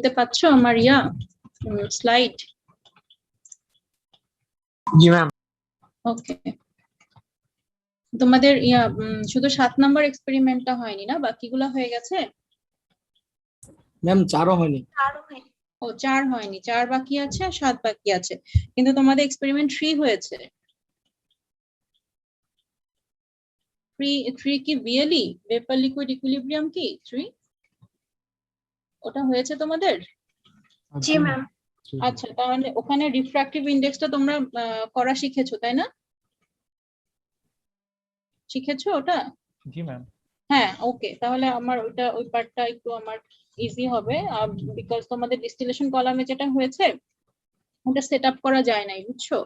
দেখতে পাচ্ছ আমার স্লাইড? জি ম্যাম। ওকে, তোমাদের শুধু 7 নাম্বার এক্সপেরিমেন্টটা হয়নি না, বাকিগুলো হয়ে গেছে? ম্যাম 4ও হয়নি। ও 4 হয়নি, 4 বাকি আছে আর 7 বাকি আছে, কিন্তু তোমাদের এক্সপেরিমেন্ট 3 হয়েছে। 3 কি বিএলই, ভেপার লিকুইড ইকুইলিব্রিয়াম কি 3 ওটা হয়েছে তোমাদের? জি ম্যাম। আচ্ছা, তাহলে ওখানে রিফ্র্যাক্টিভ ইন্ডেক্সটা তোমরা করা শিখেছো তাই না? শিখেছো ওটা? জি ম্যাম। হ্যাঁ, ওকে, তাহলে আমার ওই পার্টটা একটু আমার ইজি হবে, বিকজ তোমাদের ডিস্টিলেশন কলামে যেটা হয়েছে ওটা সেট আপ করা যায় নাই, বুঝছো?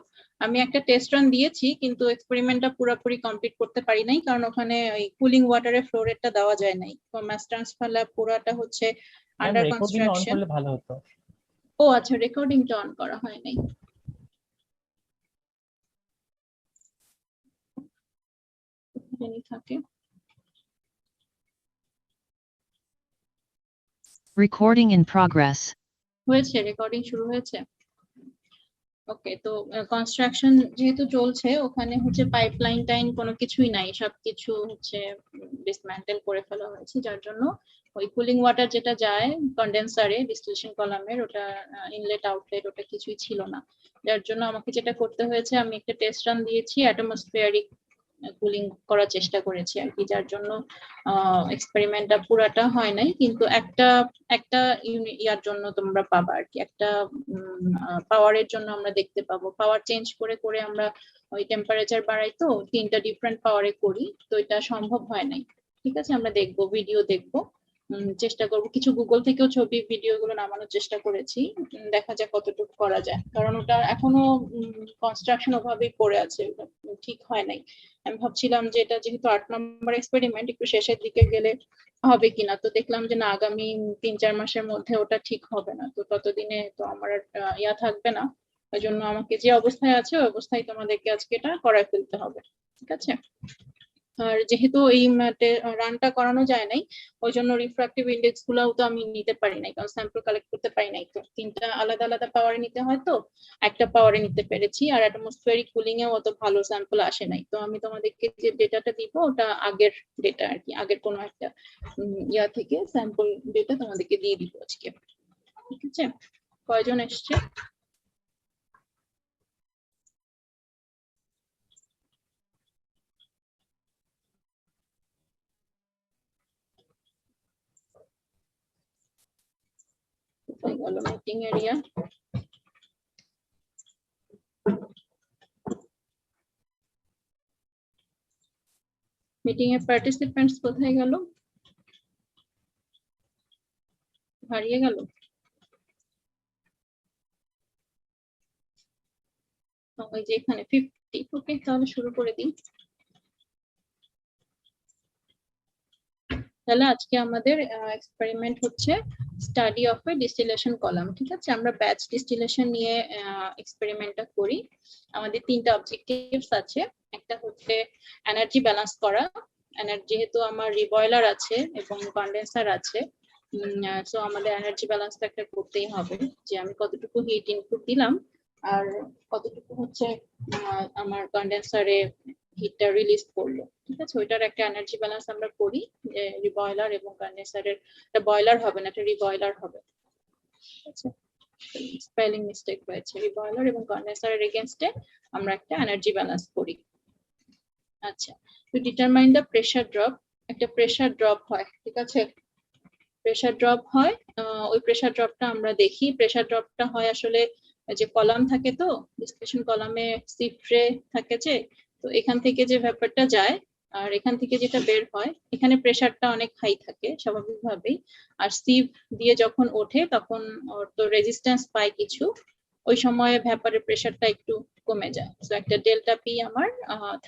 আমি একটা টেস্ট রান দিয়েছি, কিন্তু এক্সপেরিমেন্টটা পুরোপুরি কমপ্লিট করতে পারি নাই, কারণ ওখানে ওই কুলিং ওয়াটারে ফ্লো রেটটা দেওয়া যায় নাই। তো মাস ট্রান্সফার ল্যাব পুরোটা হচ্ছে আন্ডার রেকর্ডিং অন কনস্ট্রাকশন। করলে ভালো হতো। ও আচ্ছা, রেকর্ডিংটা অন করা হয় নাই। থাকে Recording in progress. হয়েছে, রেকর্ডিং শুরু হয়েছে। ওকে, তো কনস্ট্রাকশন যেহেতু চলছে, ওখানে হচ্ছে পাইপলাইন টাইন কোনো কিছুই নাই, সবকিছু হচ্ছে ডিসম্যান্টেল করে ফেলা হয়েছে, যার জন্য ওই কুলিং ওয়াটার যেটা যায় কন্ডেন্সারে ডিস্টিলেশন কলামের, ওটা ইনলেট আউটলেট ওটা কিছুই ছিল না। যার জন্য আমাকে যেটা করতে হয়েছে, আমি একটা টেস্ট রান দিয়েছি, অ্যাটমসফিয়ারিক কুলিং করার চেষ্টা করেছি আর কি, যার জন্য এক্সপেরিমেন্টটা পুরাটা হয় নাই, কিন্তু একটা একটা ইয়ার জন্য তোমরা পাবা আর কি, একটা পাওয়ারের জন্য আমরা দেখতে পাবো। পাওয়ার চেঞ্জ করে করে আমরা ওই টেম্পারেচার বাড়াই, তো 3টা ডিফারেন্ট পাওয়ারে করি, তো এটা সম্ভব হয় নাই। ঠিক আছে, আমরা দেখবো, ভিডিও দেখবো, চেষ্টা করব, কিছু গুগল থেকেও ছবি ভিডিও গুলো নামানোর চেষ্টা করেছি, দেখা যাক কতটুকু করা যায়, কারণ ওটা এখনো কনস্ট্রাকশন ওভাবেই পড়ে আছে, ঠিক হয় নাই। আমি ভাবছিলাম যে এটা যেহেতু 8 নম্বর এক্সপেরিমেন্ট, একটু শেষের দিকে গেলে হবে কিনা, তো দেখলাম যে না, আগামী 3-4 মাসের মধ্যে ওটা ঠিক হবে না, তো ততদিনে তো আমার ইয়া থাকবে না, ওই জন্য আমাকে যে অবস্থায় আছে ওই অবস্থায় তোমাদেরকে আজকে এটা করায় ফেলতে হবে। ঠিক আছে, আর যেহেতু এই রানটা করানো যায় নাই, ওই জন্য রিফ্র্যাক্টিভ ইন্ডেক্স গুলাও তো আমি নিতে পারি নাই, কারণ স্যাম্পল কালেক্ট করতে পারি নাই, তো 3টা আলাদা আলাদা পাওয়ারে নিতে হয়, তো একটা পাওয়ারে নিতে পেরেছি, আর অ্যাটমসফিয়ারিক কুলিং এও অত ভালো স্যাম্পল আসে নাই। তো আমি তোমাদেরকে যে ডেটাটা দিব ওটা আগের ডেটা আর কি, আগের কোনো একটা ইয়া থেকে স্যাম্পল ডেটা তোমাদেরকে দিয়ে দিব আজকে। ঠিক আছে, কয়জন এসছে? মিটিং এরিয়া, মিটিং এর পার্টিসিপেন্টস কোথায় গেল? হারিয়ে গেল? ওই যে এখানে 50। ওকে, তাহলে শুরু করে দিই। তাহলে আজকে আমাদের এক্সপেরিমেন্ট হচ্ছে study of A distillation column. ঠিক আছে, আমরা ব্যাচ ডিস্টিলেশন নিয়ে এক্সপেরিমেন্টটা করি। আমাদের 3টা অবজেক্টিভস আছে। একটা হচ্ছে এনার্জি ব্যালেন্স করা, যেহেতু আমার রিবয়লার আছে এবং কন্ডেন্সার আছে, সো আমাদের এনার্জি ব্যালেন্সটা একটা করতেই হবে, যে আমি কতটুকু হিট ইনপুট দিলাম আর কতটুকু হচ্ছে আমার কন্ডেন্সারে হিটটা রিলিজ করলো। ঠিক আছে, ওইটার একটা এনার্জি ব্যালেন্স আমরা করি, যে রিবয়লার এবং কন্ডেন্সারের, এটা বয়লার হবে না, এটা রিবয়লার হবে। ঠিক আছে, স্পেলিং মিস্টেক হয়েছে, রিবয়লার এবং কন্ডেন্সারের এগেইনস্টে আমরা একটা এনার্জি ব্যালেন্স করি। আচ্ছা, to determine the pressure drop, একটা প্রেসার ড্রপ হয়। ঠিক আছে, প্রেসার ড্রপ হয়, ওই প্রেসার ড্রপটা আমরা দেখি। প্রেসার ড্রপটা হয় আসলে যে কলাম থাকে, তো ডিস্টিলেশন কলামে সিপ ট্রে থাকে, যে তো এখান থেকে যে ভেপারটা যায় আর এখান থেকে যেটা বের হয়, এখানে প্রেসারটা অনেক হাই থাকে স্বাভাবিকভাবেই, আর সিপ দিয়ে যখন ওঠে তখন ওর তো রেজিস্ট্যান্স পায় কিছু, ওই সময় ভেপারের প্রেসারটা একটু কমে যায়, তো একটা ডেল্টা পি আমার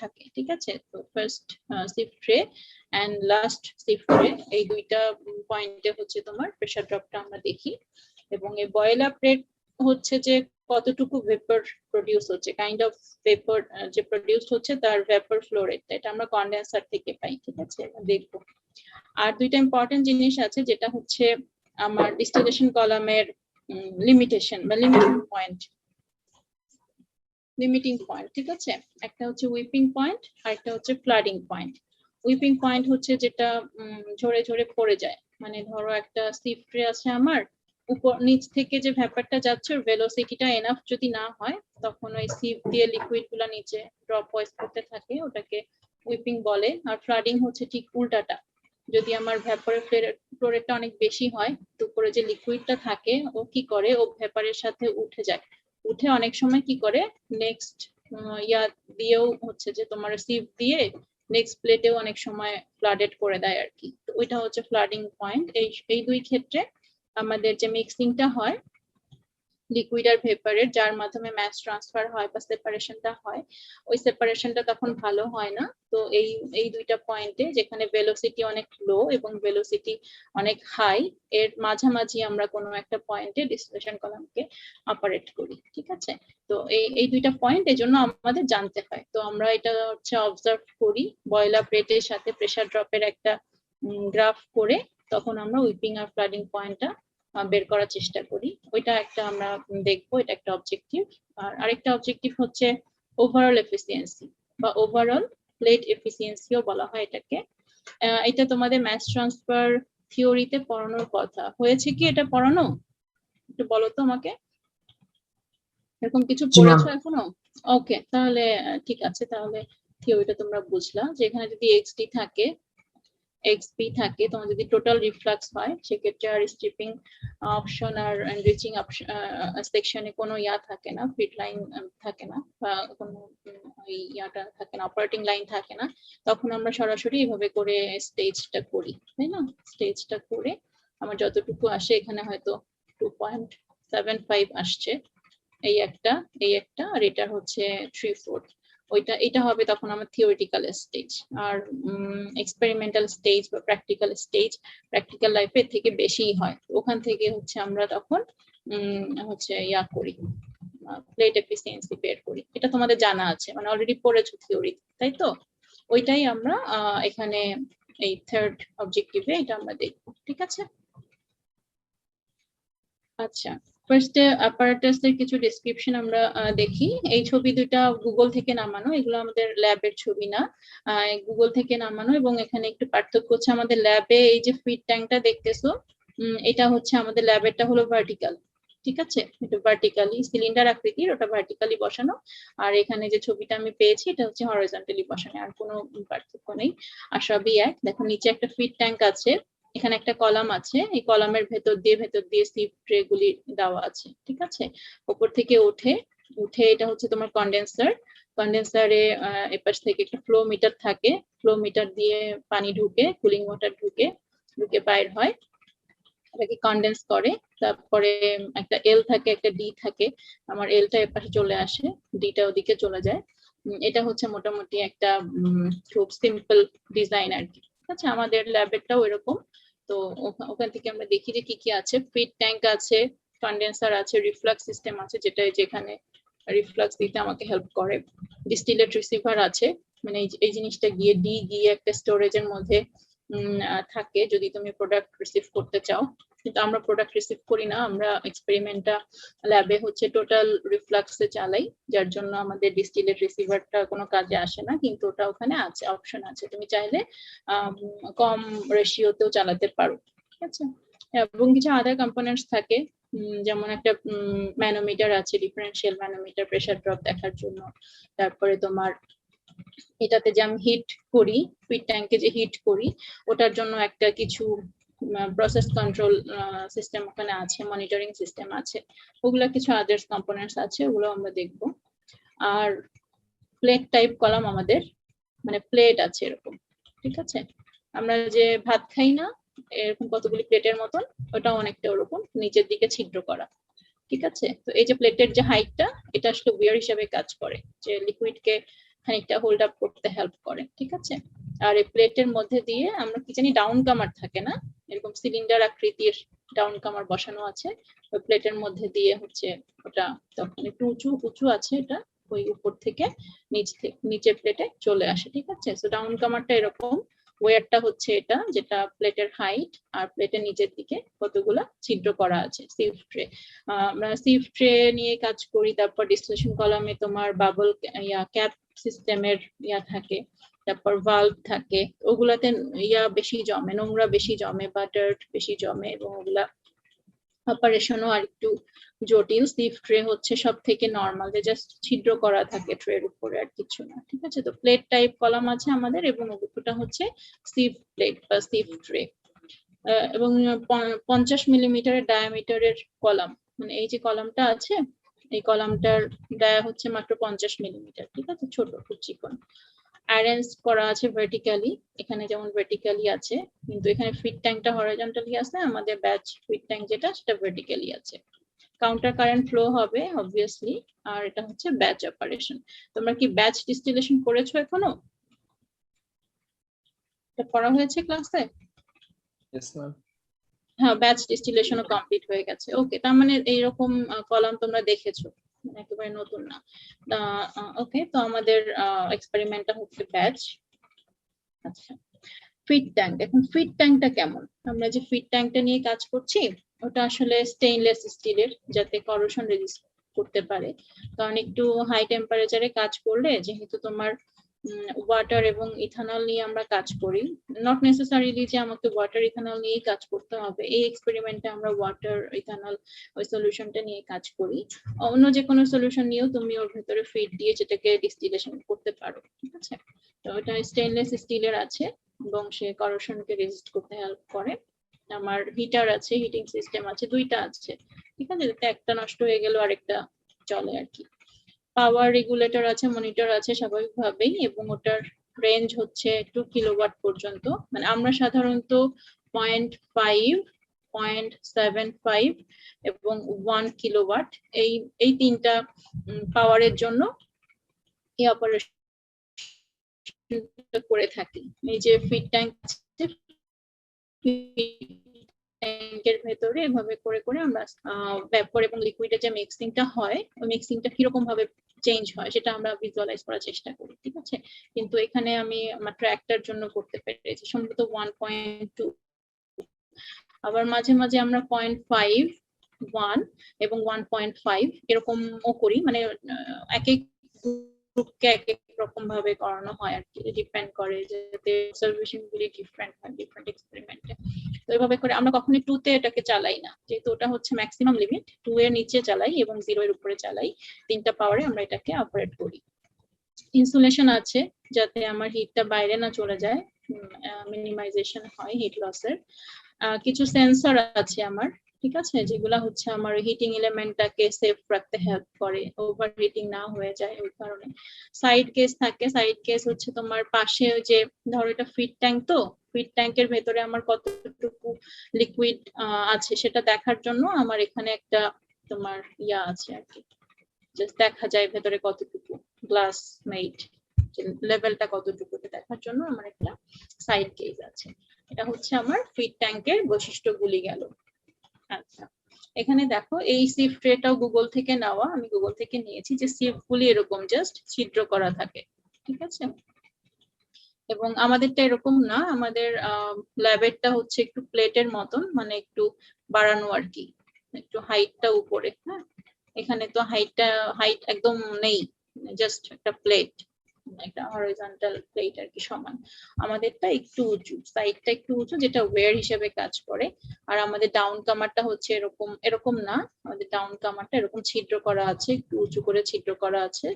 থাকে। ঠিক আছে, তো first sip tray and last sip tray, এই দুইটা পয়েন্টে হচ্ছে তোমার প্রেসার ড্রপটা আমরা দেখি। এবং এই বয়েল আপ রেট হচ্ছে যে কতটুকু ভেপার প্রডিউস হচ্ছে, কাইন্ড অফ ভেপার যে প্রডিউস হচ্ছে তার ভেপার ফ্লো রেট, এটা আমরা কন্ডেন্সার থেকে পাই। ঠিক আছে, দেখবো। আর দুইটা ইম্পর্টেন্ট জিনিস আছে, যেটা হচ্ছে আমার ডিস্টিলেশন কলামের লিমিটেশন বা লিমিটিং পয়েন্ট, ঠিক আছে। একটা হচ্ছে উইপিং পয়েন্ট আর একটা হচ্ছে ফ্লাডিং পয়েন্ট। উইপিং পয়েন্ট হচ্ছে যেটা ঝরে ঝরে পড়ে যায়, মানে ধরো একটা সিপ ট্রে আছে আমার, উপর নিচ থেকে যে ভ্যাপারটা যাচ্ছে ওর ভেলোসিটিটা এনাফ যদি না হয়, তখন ওই সিপ দিয়ে লিকুইড গুলা নিচে ড্রপ ওয়াইজ করতে থাকে, ওটাকে উইপিং বলে। আর ফ্লাডিং হচ্ছে ঠিক উল্টাটা, যদি আমার ভ্যাপরের ফ্লোরেটটা অনেক বেশি হয়, তো উপরে যে লিকুইডটা থাকে ও কি করে, ও ভ্যাপারের সাথে উঠে যায়, উঠে অনেক সময় কি করে নেক্সট ইয়া দিয়েও হচ্ছে যে তোমার সিপ দিয়ে নেক্সট প্লেটেও অনেক সময় ফ্লাডেড করে দেয় আর কি। তো ওইটা হচ্ছে ফ্লাডিং পয়েন্ট। এই দুই ক্ষেত্রে আমাদের যে মিক্সিংটা হয় লিকুইড আর ভেপারের, যার মাধ্যমে ম্যাস ট্রান্সফার হয় বা সেপারেশনটা হয়, ওই সেপারেশনটা তখন ভালো হয় না। তো এই দুইটা পয়েন্টে যেখানে ভেলোসিটি অনেক লো এবং ভেলোসিটি অনেক হাই, এর মাঝামাঝি আমরা কোনো একটা পয়েন্টে ডিস্টিলেশন কলামকে অপারেট করি, ঠিক আছে। তো এই দুইটা পয়েন্ট এজন্য আমাদের জানতে হয়। তো আমরা এটা হচ্ছে অবজার্ভ করি বয়লার প্লেটের সাথে প্রেসার ড্রপের একটা গ্রাফ করে, তখন আমরা উইপিং আর ফ্লাডিং পয়েন্টটা বের করার চেষ্টা করি। ওইটা একটা আমরা দেখবো, এটা একটা অবজেক্টিভ। আর আরেকটা অবজেক্টিভ হচ্ছে ওভারঅল এফিসিয়েন্সি বা ওভারঅল প্লেট এফিসিয়েন্সিও বলা হয় এটাকে। এটা তোমাদের ম্যাস ট্রান্সফার থিওরিতে পড়ানোর কথা, হয়েছে কি এটা পড়ানো? একটু বলো তো আমাকে, এরকম কিছু জি ম্যাম। পড়েছো এখনো? ওকে, তাহলে ঠিক আছে, তাহলে থিওরিটা তোমরা বুঝলা যে এখানে যদি এক্সডি থাকে XP থাকে, তোমার যদি টোটাল রিফ্লাক্স হয় সেক্ষেত্রে আর স্ট্রিপিং অপশন আর এনরিচিং সেকশনে কোনো ইয়া থাকে না, ফিট লাইন থাকে না, বা কোনো ইয়াটা থাকে না, অপারেটিং লাইন থাকে না। তখন আমরা সরাসরি এইভাবে করে স্টেজটা করি, তাই না? স্টেজটা করে আমার যতটুকু আসে, এখানে হয়তো 2.75 আসছে, এই একটা আর এটা হচ্ছে 3/4, এটা হবে তখন আমার থিওরিটিক্যাল স্টেজ। আর এক্সপেরিমেন্টাল স্টেজ বা প্র্যাকটিক্যাল লাইফে থেকে বেশিই হয়। ওখান থেকে হচ্ছে আমরা তখন হচ্ছে ইয়া করি, প্লেট এফিসিয়েন্সি বের করি। এটা তোমাদের জানা আছে, মানে অলরেডি পড়েছো থিওরি, তাই তো? ওইটাই আমরা এখানে এই থার্ড অবজেক্টিভে এটা আমরা দেখবো, ঠিক আছে। আচ্ছা, ফার্স্টে অ্যাপারেটাসের কিছু ডেসক্রিপশন আমরা দেখি। এই ছবি দুইটা গুগল থেকে নামানো, এগুলো আমাদের ল্যাবের ছবি না, গুগল থেকে নামানো। এবং এখানে একটু পার্থক্য হচ্ছে, আমাদের ল্যাবে এই যে ফিট ট্যাঙ্কটা দেখতেছো, এটা হচ্ছে আমাদের ল্যাবেরটা হলো ভার্টিক্যাল, ঠিক আছে। এটা ভার্টিক্যালি সিলিন্ডার আকৃতির, ওটা ভার্টিক্যালি বসানো। আর এখানে যে ছবিটা আমি পেয়েছি এটা হচ্ছে হরাইজন্টালি বসানো, আর কোনো পার্থক্য নেই, আর সবই এক। দেখো নিচে একটা ফিট ট্যাঙ্ক আছে, এখানে একটা কলাম আছে, এই কলামের ভেতর দিয়ে সিপ ট্রে গুলি দেওয়া আছে, ঠিক আছে। উপর থেকে উঠে এটা হচ্ছে তোমার কন্ডেন্সারে এপাশ থেকে একটা ফ্লো মিটার থাকে, ফ্লো মিটার দিয়ে পানি ঢুকে, কুলিং ওয়াটার ঢুকে বাইর হয়, এটাকে কন্ডেন্স করে। তারপরে একটা এল থাকে, একটা ডি থাকে, আমার এলটা এপাশে চলে আসে, ডিটা ওদিকে চলে যায়। এটা হচ্ছে মোটামুটি একটা খুব সিম্পল ডিজাইন আর কি, ঠিক আছে। আমাদের ল্যাবেরটাও এরকম। তো ওখান থেকে আমরা দেখি যে কি কি আছে, ফিট ট্যাঙ্ক আছে, কন্ডেন্সার আছে, রিফ্লাক্স সিস্টেম আছে, যেখানে রিফ্লাক্স দিতে আমাকে হেল্প করে, ডিস্টিলেট রিসিভার আছে, মানে এই জিনিসটা গিয়ে একটা স্টোরেজের মধ্যে থাকে যদি তুমি প্রোডাক্ট রিসিভ করতে চাও। কিন্তু আমরা প্রোডাক্ট রিসিভ করি না, আমরা এক্সপেরিমেন্টটা ল্যাবে হচ্ছে টোটাল রিফ্লাক্সে চালাই, যার জন্য আমাদের ডিস্টিলেট রিসিভারটা কোনো কাজে আসে না। কিন্তু ওটা ওখানে আছে, অপশন আছে, তুমি চাইলে কম রেশিওতেও চালাতে পারো, ঠিক আছে। এবং কিছু আদার কম্পোনেন্টস থাকে, যেমন একটা ম্যানোমিটার আছে, ডিফারেন্সিয়াল ম্যানোমিটার, প্রেসার ড্রপ দেখার জন্য। তারপরে তোমার এটাতে যে আমি হিট করি, ফিট ট্যাঙ্কে যে হিট করি, ওটার জন্য একটা কিছু প্রসেস কন্ট্রোল সিস্টেম ওখানে আছে, মনিটরিং সিস্টেম আছে, ওগুলা কিছু আদার্স কম্পোনেন্টস আছে, ওগুলো আমরা দেখব। আর প্লেট টাইপ কলাম আমাদের, মানে প্লেট আছে এরকম, ঠিক আছে। আমরা যে ভাত খাই না, এরকম কতগুলি প্লেটের মতন, ওটা অনেকটা ওরকম নিচের দিকে ছিদ্র করা, ঠিক আছে। তো এই যে প্লেটের যে হাইটটা, এটা আসলে উইয়ার হিসেবে কাজ করে, যে লিকুইডকে খানিকটা হোল্ড আপ করতে হেল্প করে, ঠিক আছে। আর এই প্লেটের মধ্যে দিয়ে আমরা কি জানি ডাউন কামার থাকে না, এরকম সিলিন্ডার আকৃতির ডাউন কামার বসানো আছে, ওই প্লেটের মধ্যে দিয়ে হচ্ছে ওটা তখন একটু উঁচু আছে, এটা ওই উপর থেকে নিচের প্লেটে চলে আসে, ঠিক আছে। সো ডাউন কামারটা এরকম, ওয়েটটা হচ্ছে এটা, যেটা প্লেটের হাইট আর প্লেটের নিচের দিকে কতগুলা ছিদ্র করা আছে সিভ ট্রে। আমরা সিভ ট্রে নিয়ে কাজ করি। তারপর ডিস্টিলেশন কলামে তোমার বাবল ক্যাপ সিস্টেমের থাকে, তারপর ভালভ থাকে, ওগুলাতে বেশি জমে, নোংরা বেশি জমে বা ডার্ট বেশি জমে, এবং ওগুলা অপারেশনও আর একটু জটিল। সিভ ট্রে হচ্ছে সব থেকে নর্মাল, যে জাস্ট ছিদ্র করা থাকে ট্রের উপরে, আর কিছু না। ঠিক আছে, তো প্লেট টাইপ কলাম আছে আমাদের, এবং ওটা হচ্ছে সিভ প্লেট বা সিভ ট্রে। এবং 50 মিলিমিটারের ডায়ামিটারের কলাম, মানে এই যে কলামটা আছে, এই কলামটার ডায়া হচ্ছে মাত্র 50 মিলিমিটার। ঠিক আছে, ছোট, খুব চিকন। অ্যারেঞ্জ করা আছে ভার্টিক্যালি, এখানে যেমন ভার্টিক্যালি আছে, কিন্তু এখানে ফিট ট্যাঙ্কটা হরাইজন্টালি আছে, আমাদের ব্যাচ ফিট ট্যাঙ্ক যেটা সেটা ভার্টিক্যালি আছে। কাউন্টার কারেন্ট ফ্লো হবে অবভিয়াসলি, আর এটা হচ্ছে ব্যাচ অপারেশন। তোমরা কি ব্যাচ ডিস্টিলেশন করেছো এখনো? এটা পড়া হয়েছে ক্লাসে? Yes, ma'am. হ্যাঁ, ব্যাচ ডিস্টিলেশনও কমপ্লিট হয়ে গেছে। ওকে, তার মানে এইরকম কলাম তোমরা দেখেছো, মানে একেবারে নতুন না। ওকে, তো আমাদের এক্সপেরিমেন্টটা হচ্ছে ব্যাচ। আচ্ছা, ফিট ট্যাঙ্ক। এখন ফিট ট্যাঙ্কটা কেমন? আমরা যে ফিট ট্যাঙ্কটা নিয়ে কাজ করছি, ওটা আসলে স্টেইনলেস স্টিলের, যাতে করোশন রেজিস্ট করতে পারে। কারণ একটু হাই টেম্পারেচারে কাজ করলে, যেহেতু তোমার ওয়াটার এবং ইথানল নিয়ে আমরা কাজ করি, নট নেসেসারিলি যে আমাকে ওয়াটার ইথানল নিয়েই কাজ করতে হবে। এই এক্সপেরিমেন্টে আমরা ওয়াটার ইথানল ওই সলিউশনটা নিয়ে কাজ করি। অন্য যে কোনো সলিউশন নিয়েও তুমি ওর ভেতরে ফিট দিয়ে যেটাকে ডিস্টিলেশন করতে পারো। ঠিক আছে, তো এটা স্টেইনলেস স্টিলের আছে, এবং সে করোশনকে রেজিস্ট করতে হেল্প করে। আমার হিটার আছে, হিটিং সিস্টেম আছে, দুইটা আছে। ঠিক আছে, যাতে একটা নষ্ট হয়ে গেল আরেকটা চলে আর কি। পাওয়ার রেগুলেটর আছে, মনিটর আছে স্বাভাবিকভাবেই, এবং ওটার রেঞ্জ হচ্ছে 2 কিলোওয়াট পর্যন্ত। মানে আমরা সাধারণত 0.5, 0.75 এবং 1 কিলোওয়াট, এই তিনটা পাওয়ারের জন্য এই অপারেশন করে থাকি। এই যে ফিট ট্যাঙ্ক আছে, ট্যাঙ্কের ভেতরে এভাবে করে করে আমরা ভ্যাপর এবং লিকুইডের যে মিক্সিংটা হয়, ওই মিক্সিংটা কিরকম ভাবে চেঞ্জ হয় সেটা আমরা ভিজুয়ালাইজ করার চেষ্টা করি। ঠিক আছে, কিন্তু এখানে আমি মাত্র একটার জন্য করতে পেরেছি, সম্ভবত 1.2। আবার মাঝে মাঝে আমরা 0.5, 1 এবং 1.5 এরকমও করি, মানে এক এক গ্রুপকে এক এক রকম ভাবে করানো হয় আর কি, ডিপেন্ড করে যাতে অবজারভেশন গুলি ডিফারেন্ট হয় ডিফারেন্ট এক্সপেরিমেন্টে। তো এইভাবে করে আমরা কখনোই 2 তে এটাকে চালাই না, যেহেতু ওটা হচ্ছে ম্যাক্সিমাম লিমিট। 2 এর নিচে চালাই এবং 0 এর উপরে চালাই, তিনটা পাওয়ারে আমরা এটাকে অপারেট করি। ইনসুলেশন আছে, যাতে আমার হিটটা বাইরে না চলে যায়, মিনিমাইজেশন হয় হিট লসের। কিছু সেন্সর আছে আমার, ঠিক আছে, যেগুলা হচ্ছে আমার হিটিং এলিমেন্টটাকে সেফ রাখতে হেল্প করে, ওভার হিটিং না হয়ে যায় ওই কারণে। সাইড কেস থাকে, সাইড কেস হচ্ছে তোমার পাশে, যে ধরো এটা ফিট ট্যাঙ্ক, তো ফিট ট্যাঙ্কের ভেতরে আমার কতটুকু লিকুইড আছে সেটা দেখার জন্য আমার এখানে একটা তোমার আছে আর কি, জাস্ট দেখা যায় ভেতরে কতটুকু গ্লাস মেড, লেভেলটা কতটুকু দেখার জন্য আমার একটা সাইড কেস আছে। এটা হচ্ছে আমার ফিট ট্যাঙ্কের বৈশিষ্ট্যগুলি গেল। আচ্ছা, এখানে দেখো এই সিভ ট্রেটাও গুগল থেকে নেওয়া, আমি গুগল থেকে নিয়েছি, যে সিভ গুলি এরকম জাস্ট ছিদ্র করা থাকে। ঠিক আছে, এবং আমাদেরটা এরকম না, আমাদের ল্যাবেরটা হচ্ছে একটু প্লেটের মতন, মানে একটু বাড়ানো আর কি, একটু হাইটটা উপরে। হ্যাঁ, এখানে তো হাইট একদম নেই, জাস্ট একটা প্লেট, একটা হরাইজন্টাল প্লেট আর কি, সমান। আমাদেরটা একটু উঁচু, সাইডটা একটু উঁচু, যেটা ওয়্যার হিসেবে কাজ করে। আর আমাদের ডাউন কামারটা হচ্ছে এরকম না, আমাদের ডাউন কামারটা এরকম ছিদ্র করা আছে, একটু উঁচু করে ছিদ্র করা আছে।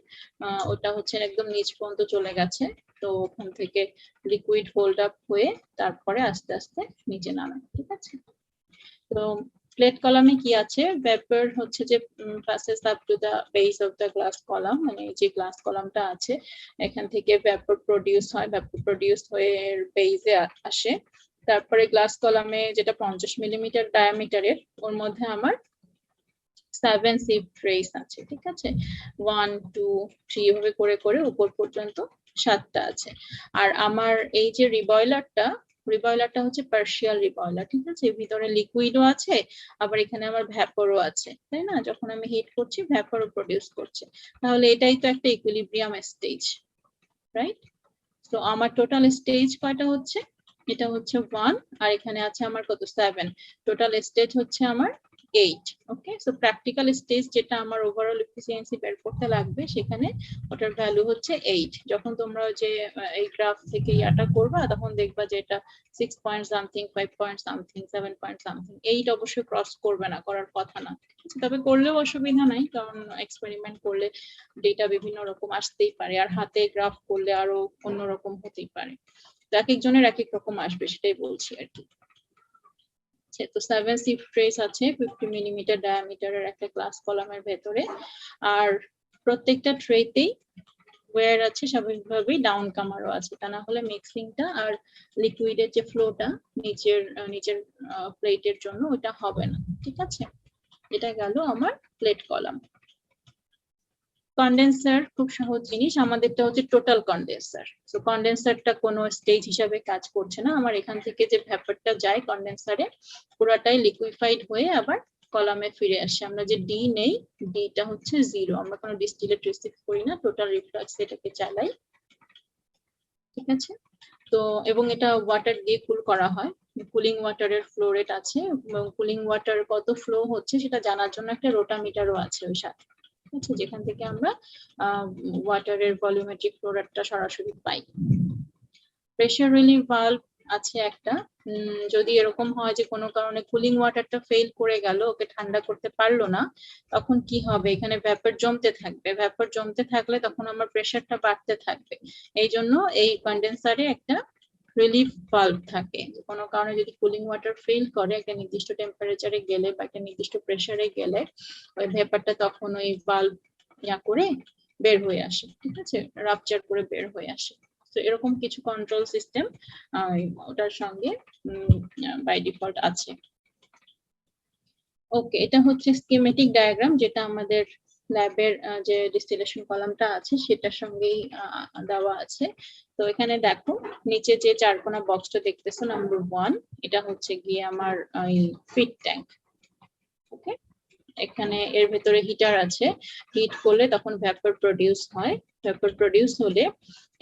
ওটা হচ্ছে একদম নিচ পর্যন্ত চলে গেছে, তো ওখান থেকে লিকুইড হোল্ড আপ হয়ে তারপরে আস্তে আস্তে নিচে নামে। ঠিক আছে, তো প্লেট কলামে কি আছে, ভেপার হচ্ছে যে passes up to the base of the glass column, মানে যে গ্লাস কলামটা আছে এখান থেকে ভেপার প্রডিউস হয়, ভেপার প্রডিউস হয়ে বেসে আসে। তারপরে গ্লাস কলামে যেটা 50 মিলিমিটার ডায়ামিটারের, ওর মধ্যে আমার 7 সিভ ট্রেস আছে। ঠিক আছে, 1, 2, 3 এভাবে করে করে উপর পর্যন্ত 7টা আছে। আর আমার এই যে রিবয়লারটা হচ্ছে পার্শিয়াল রিবয়লার। ঠিক আছে, ভিতরে লিকুইডও আছে, আবার এখানে আমার ভ্যাপরও আছে, তাই না? যখন আমি হিট করছি ভ্যাপরও প্রডিউস করছে, তাহলে এটাই তো একটা ইকুইলিব্রিয়াম স্টেজ, রাইট? তো আমার টোটাল স্টেজ কয়টা হচ্ছে, এটা হচ্ছে 1 আর এখানে আছে আমার কত 7, টোটাল স্টেজ হচ্ছে আমার 8। ওকে, সো প্র্যাকটিক্যাল স্টেজ যেটা আমার ওভারঅল এফিসিয়েন্সি বের করতে লাগবে সেখানে ওটার ভ্যালু হচ্ছে 8। যখন তোমরা যে এই গ্রাফ থেকে ইয়াটা করবা তখন দেখবা যে এটা 6 point something, 5 point something, 7 point something, 8 অবশ্যই ক্রস করবে না, করার কথা না। তবে করলেও অসুবিধা নাই, কারণ এক্সপেরিমেন্ট করলে ডেটা বিভিন্ন রকম আসতেই পারে, আর হাতে গ্রাফ করলে আরো অন্যরকম হতেই পারে। তো এক একজনের এক এক রকম আসবে, সেটাই বলছি আর কি। তো 7 শিফট ট্রেস আছে 50 মিলিমিটার ডায়ামিটারের একটা গ্লাস কলামের ভেতরে, আর প্রত্যেকটা ট্রেতেই ওয়্যার আছে, স্বাভাবিকভাবেই ডাউন কামারও আছে, তা না হলে মিক্সিংটা আর লিকুইডের যে ফ্লোটা নিচের প্লেটের জন্য ওটা হবে না। ঠিক আছে, এটা গেল আমার প্লেট কলাম। কন্ডেন্সার খুব সহজ জিনিস, আমাদেরটা হচ্ছে টোটাল কন্ডেন্সার। তো কন্ডেন্সারটা কোনো স্টেজ হিসাবে কাজ করছে না, আমার এখান থেকে যে ভ্যাপারটা যায় কন্ডেন্সারে পুরাটাই লিকুইফাইড হয়ে আবার কলামে ফিরে আসে। আমরা যে ডি নেই, ডিটা হচ্ছে 0, আমরা কোনো ডিস্টিলেট রিসিভ করি না, টোটাল রিফ্লাক্স এটাকে চালাই। ঠিক আছে, তো এবং এটা ওয়াটার দিয়ে কুল করা হয়, কুলিং ওয়াটারের ফ্লো রেট আছে, এবং কুলিং ওয়াটার কত ফ্লো হচ্ছে সেটা জানার জন্য একটা রোটামিটারও আছে ওই সাথে। আচ্ছা, যেখান থেকে আমরা ওয়াটারের ভলিউমেট্রিক ফ্লো রেটটা সরাসরি পাই। প্রেসার রিলিফ ভালভ আছে একটা, যদি এরকম হয় যে কোনো কারণে কুলিং ওয়াটারটা ফেল করে গেল, ওকে ঠান্ডা করতে পারলো না, তখন কি হবে, এখানে ভ্যাপার জমতে থাকবে, ভ্যাপার জমতে থাকলে তখন আমার প্রেসারটা বাড়তে থাকবে। এই জন্য এই কন্ডেন্সারে একটা রিলিফ ভালভ থাকে, কোনো কারণে যদি কুলিং ওয়াটার ফেল করে একটা নির্দিষ্ট টেম্পারেচারে গেলে বা একটা নির্দিষ্ট প্রেসারে গেলে ওই ভেপারটা তখন ওই ভালভ ইয়া করে বের হয়ে আসে। ঠিক আছে, রাপচার করে বের হয়ে আসে। তো এরকম কিছু কন্ট্রোল সিস্টেম ওটার সঙ্গে বাই ডিফল্ট আছে। ওকে, এটা হচ্ছে স্কিমেটিক ডায়াগ্রাম, যেটা আমাদের ল্যাবের যে ডিস্টিলেশন কলামটা আছে সেটার সঙ্গেই দেওয়া আছে। তো এখানে দেখো নিচে যে চারকোনা বক্সটা দেখতেছো নাম্বার 1, এটা হচ্ছে গিয়ে আমার ফিট ট্যাঙ্ক। ওকে, এখানে এর ভেতরে হিটার আছে, হিট করলে তখন ভ্যাপর প্রডিউস হয়, ভ্যাপর প্রডিউস হলে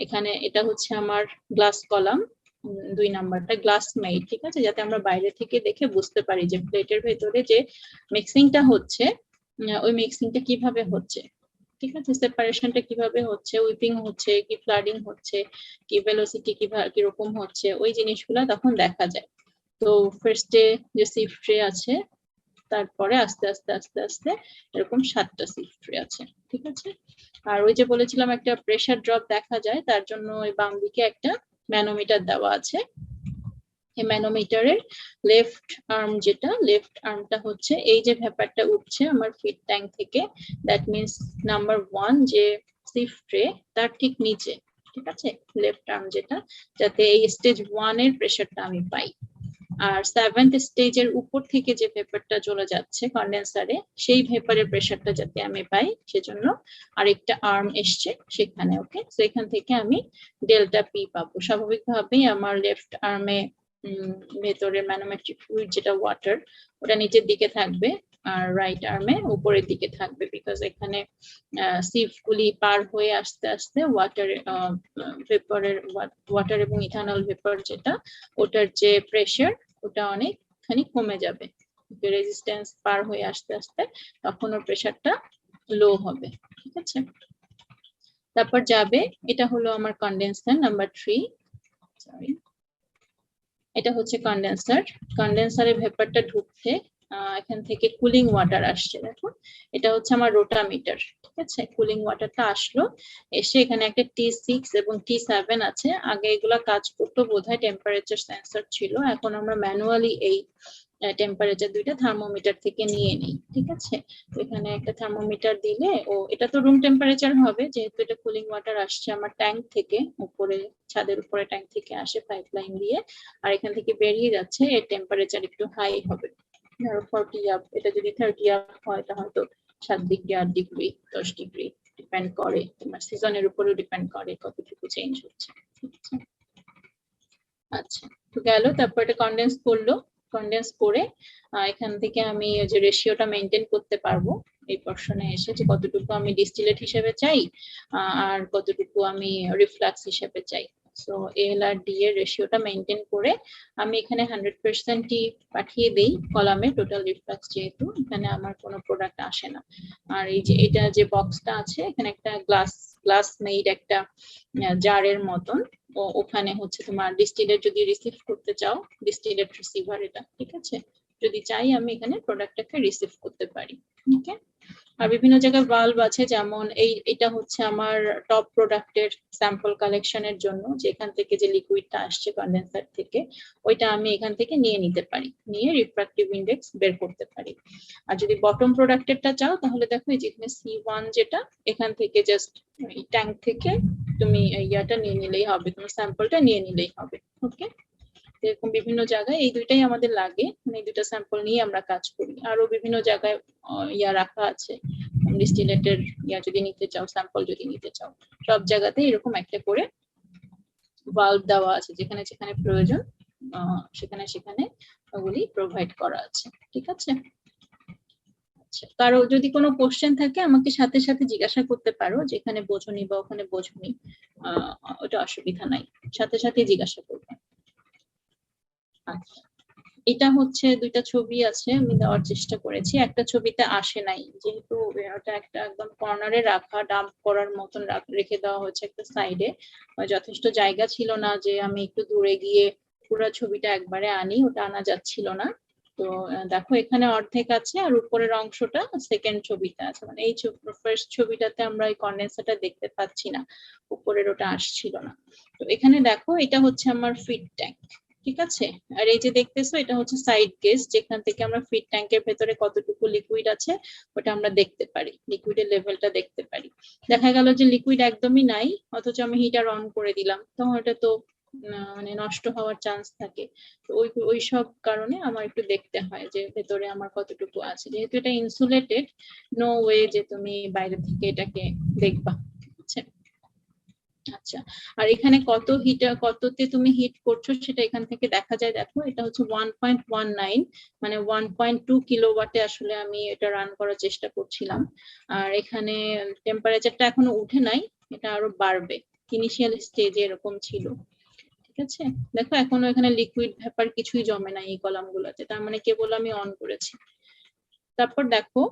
এখানে এটা হচ্ছে আমার গ্লাস কলাম, 2 নাম্বারটা গ্লাস মেড। ঠিক আছে, যাতে আমরা বাইরে থেকে দেখে বুঝতে পারি যে প্লেটের ভেতরে যে মিক্সিংটা হচ্ছে ওই মিক্সিংটা কিভাবে হচ্ছে। ঠিক আছে, সেপারেশনটা কিভাবে হচ্ছে, উইপিং হচ্ছে কি ফ্লাডিং হচ্ছে কি ভেলোসিটি কিরকম হচ্ছে, ওই জিনিসগুলো তখন দেখা যায়। তো ফার্স্টে যে সিফট ট্রে আছে, তারপরে আস্তে আস্তে আস্তে আস্তে এরকম 7টা শিফট ট্রে আছে। ঠিক আছে, আর ওই যে বলেছিলাম একটা প্রেসার ড্রপ দেখা যায়, তার জন্য ওই বাম দিকে একটা ম্যানোমিটার দেওয়া আছে। এই ম্যানোমিটারের লেফট আর্ম, যেটা লেফট আর্মটা হচ্ছে এই যে ভ্যাপারটা উঠছে আমার ফিট ট্যাঙ্ক থেকে, দ্যাট মিন্স নাম্বার 1 যে শিফট ট্রে তার ঠিক নিচে। ঠিক আছে, লেফট আর্ম যেটা, যাতে এই স্টেজ 1 এর প্রেসারটা আমি পাই। আর 7th স্টেজের উপর থেকে যে ভেপারটা চলে যাচ্ছে কন্ডেন্সারে, সেই ভেপারের প্রেসারটা যাতে আমি পাই সেজন্য আরেকটা আর্ম এসছে সেখানে। ওকে, তো এখান থেকে আমি ডেল্টা পি পাবো। স্বাভাবিকভাবেই আমার লেফট আর্মে ভেতরে ম্যানোমেট্রিক ফ্লুইড যেটা ওয়াটার, ওটা নিচের দিকে থাকবে, আর রাইট আর্মে উপরের দিকে থাকবে, বিকজ এখানে সিফ গুলি পার হয়ে আস্তে আস্তে ওয়াটার এবং ইথানল ভেপার যেটা, ওটার যে প্রেসার ওটা অনেকখানি কমে যাবে, রেজিস্ট্যান্স পার হয়ে আস্তে আস্তে তখন ওর প্রেসারটা লো হবে। ঠিক আছে, তারপর যাবে, এটা হলো আমার কন্ডেন্সার নাম্বার 3, সরি, এটা হচ্ছে কন্ডেন্সার। কন্ডেন্সারে ভেপারটা ঢুকতে এখান থেকে কুলিং ওয়াটার আসছে, দেখো এটা হচ্ছে আমার রোটামিটার। ঠিক আছে, কুলিং ওয়াটারটা আসলো, এসে এখানে একটা T6 এবং T7 আছে। আগে এগুলা কাজ করতো বোধহয় টেম্পারেচার সেন্সর ছিল, এখন আমরা ম্যানুয়ালি এই টেম্পারেচার দুইটা থার্মোমিটার থেকে নিয়ে নিই। ঠিক আছে, এখানে একটা থার্মোমিটার দিলে, ও এটা তো রুম টেম্পারেচার হবে যেহেতু এটা কুলিং ওয়াটার আসছে আমার ট্যাঙ্ক থেকে, উপরে ছাদের উপরে ট্যাঙ্ক থেকে আসে পাইপলাইন দিয়ে, আর এখান থেকে বেরিয়ে যাচ্ছে, এর টেম্পারেচার একটু হাই হবে, ধরো 40 আপ। এটা যদি 30 আপ হয় তাহলে তো 7 ডিগ্রি 8 ডিগ্রি 10 ডিগ্রি ডিপেন্ড করে, তোমার সিজনের উপরেও ডিপেন্ড করে কতটুকু চেঞ্জ হচ্ছে। ঠিক আছে, আচ্ছা তো গেল, তারপর এটা কনডেন্স করলো, কনডেন্স করে এখান থেকে আমি যে রেশিওটা মেনটেন করতে পারবো এই পোরশনে এসে, যে কতটুকু আমি ডিস্টিলেট হিসেবে চাই আর কতটুকু আমি রিফ্লাক্স হিসেবে চাই। সো এল আর ডি এর রেশিওটা মেনটেন করে আমি এখানে 100%ই পাঠিয়ে দেই কলামে, টোটাল রিফ্লাক্স যেহেতু এখানে আমার কোনো প্রোডাক্ট আসে না। আর এই যে এটা যে বক্সটা আছে এখানে একটা গ্লাস মেড একটা জারের মতন, ওখানে হচ্ছে তোমার ডিস্টিলেট যদি রিসিভ করতে চাও, ডিস্টিলেট রিসিভার এটা, ঠিক আছে? যদি চাই আমি এখানে প্রোডাক্টটাকে রিসিভ করতে পারি। ওকে, আর বিভিন্ন জায়গায় ভালভ আছে, যেমন এটা হচ্ছে আমার টপ প্রোডাক্টের স্যাম্পল কালেকশনের জন্য, যেখান থেকে যে লিকুইডটা আসছে কন্ডেন্সার থেকে, ওইটা আমি এখান থেকে নিয়ে নিতে পারি, নিয়ে রিফ্রাক্টিভ ইন্ডেক্স বের করতে পারি। আর যদি বটম প্রোডাক্টেরটা চাও তাহলে দেখো এই যেখানে C1 যেটা, এখান থেকে জাস্ট এই ট্যাঙ্ক থেকে তুমি ইয়াটা নিয়ে নিলেই হবে, তোমার স্যাম্পলটা নিয়ে নিলেই হবে। ওকে, এরকম বিভিন্ন জায়গায় এই দুইটাই আমাদের লাগে, মানে দুইটা স্যাম্পল নিয়ে আমরা কাজ করি। আরো বিভিন্ন জায়গায় ইয়া রাখা আছে, ডিস্টিলেটের ইয়া যদি নিতে চাও, স্যাম্পল যদি নিতে চাও, সব জায়গাতে এরকম একটা করে ভালভ দেওয়া আছে, যেখানে যেখানে প্রয়োজন সেখানে সেখানে ওগুলি প্রোভাইড করা আছে। ঠিক আছে, আচ্ছা, কারো যদি কোনো কোশ্চেন থাকে আমাকে সাথে সাথে জিজ্ঞাসা করতে পারো, যেখানে বোঝনি বা ওখানে বোঝনি ওটা অসুবিধা নাই, সাথে সাথে জিজ্ঞাসা করবে। আচ্ছা, এটা হচ্ছে দুইটা ছবি আছে, আমি দেওয়ার চেষ্টা করেছি, একটা ছবিতে আসে নাই যেহেতু ওটা একটা একদম কর্নারে রাখা, ডাম্প করার মতন রেখে দেওয়া হয়েছে একটা সাইডে, যথেষ্ট জায়গা ছিল না যে আমি একটু দূরে গিয়ে পুরো ছবিটা একবারে আনি, ওটা আনা যাচ্ছিল না। তো দেখো এখানে অর্ধেক আছে আর উপরের অংশটা সেকেন্ড ছবিতে আছে, মানে এই ফার্স্ট ছবিটাতে আমরা এই কন্ডেন্সারটা দেখতে পাচ্ছি না, উপরের ওটা আসছিল না। তো এখানে দেখো এটা হচ্ছে আমার ফিড ট্যাঙ্ক, ঠিক আছে? আর এই যে দেখতেছো এটা হচ্ছে সাইড গেজ, যেখান থেকে আমরা ফিড ট্যাঙ্কের ভেতরে কতটুকু লিকুইড আছে ওটা আমরা দেখতে পারি, লিকুইডের লেভেলটা দেখতে পারি। দেখা গেল যে লিকুইড একদমই নাই, অথচ আমি হিটার অন করে দিলাম, তখন এটা তো মানে নষ্ট হওয়ার চান্স থাকে। তো ওই সব কারণে আমার একটু দেখতে হয় যে ভেতরে আমার কতটুকু আছে, যেহেতু এটা ইনসুলেটেড, নো ওয়ে যে তুমি বাইরে থেকে এটাকে দেখবা। আচ্ছা, আর এখানে কততে তুমি হিট করছো সেটা এখান থেকে দেখা যায়, দেখো এটা হচ্ছে 1.19, মানে 1.2 কিলোওয়াটে আসলে আমি এটা রান করার চেষ্টা করছিলাম। আর এখানে টেম্পারেচারটা এখনো উঠে নাই, এটা আরো বাড়বে, ইনিশিয়াল স্টেজে এরকম ছিল। ঠিক আছে, দেখো এখনো এখানে লিকুইড ভ্যাপার কিছুই জমে নাই এই কলামগুলোতে, তার মানে কেবল আমি অন করেছি। তারপর দেখো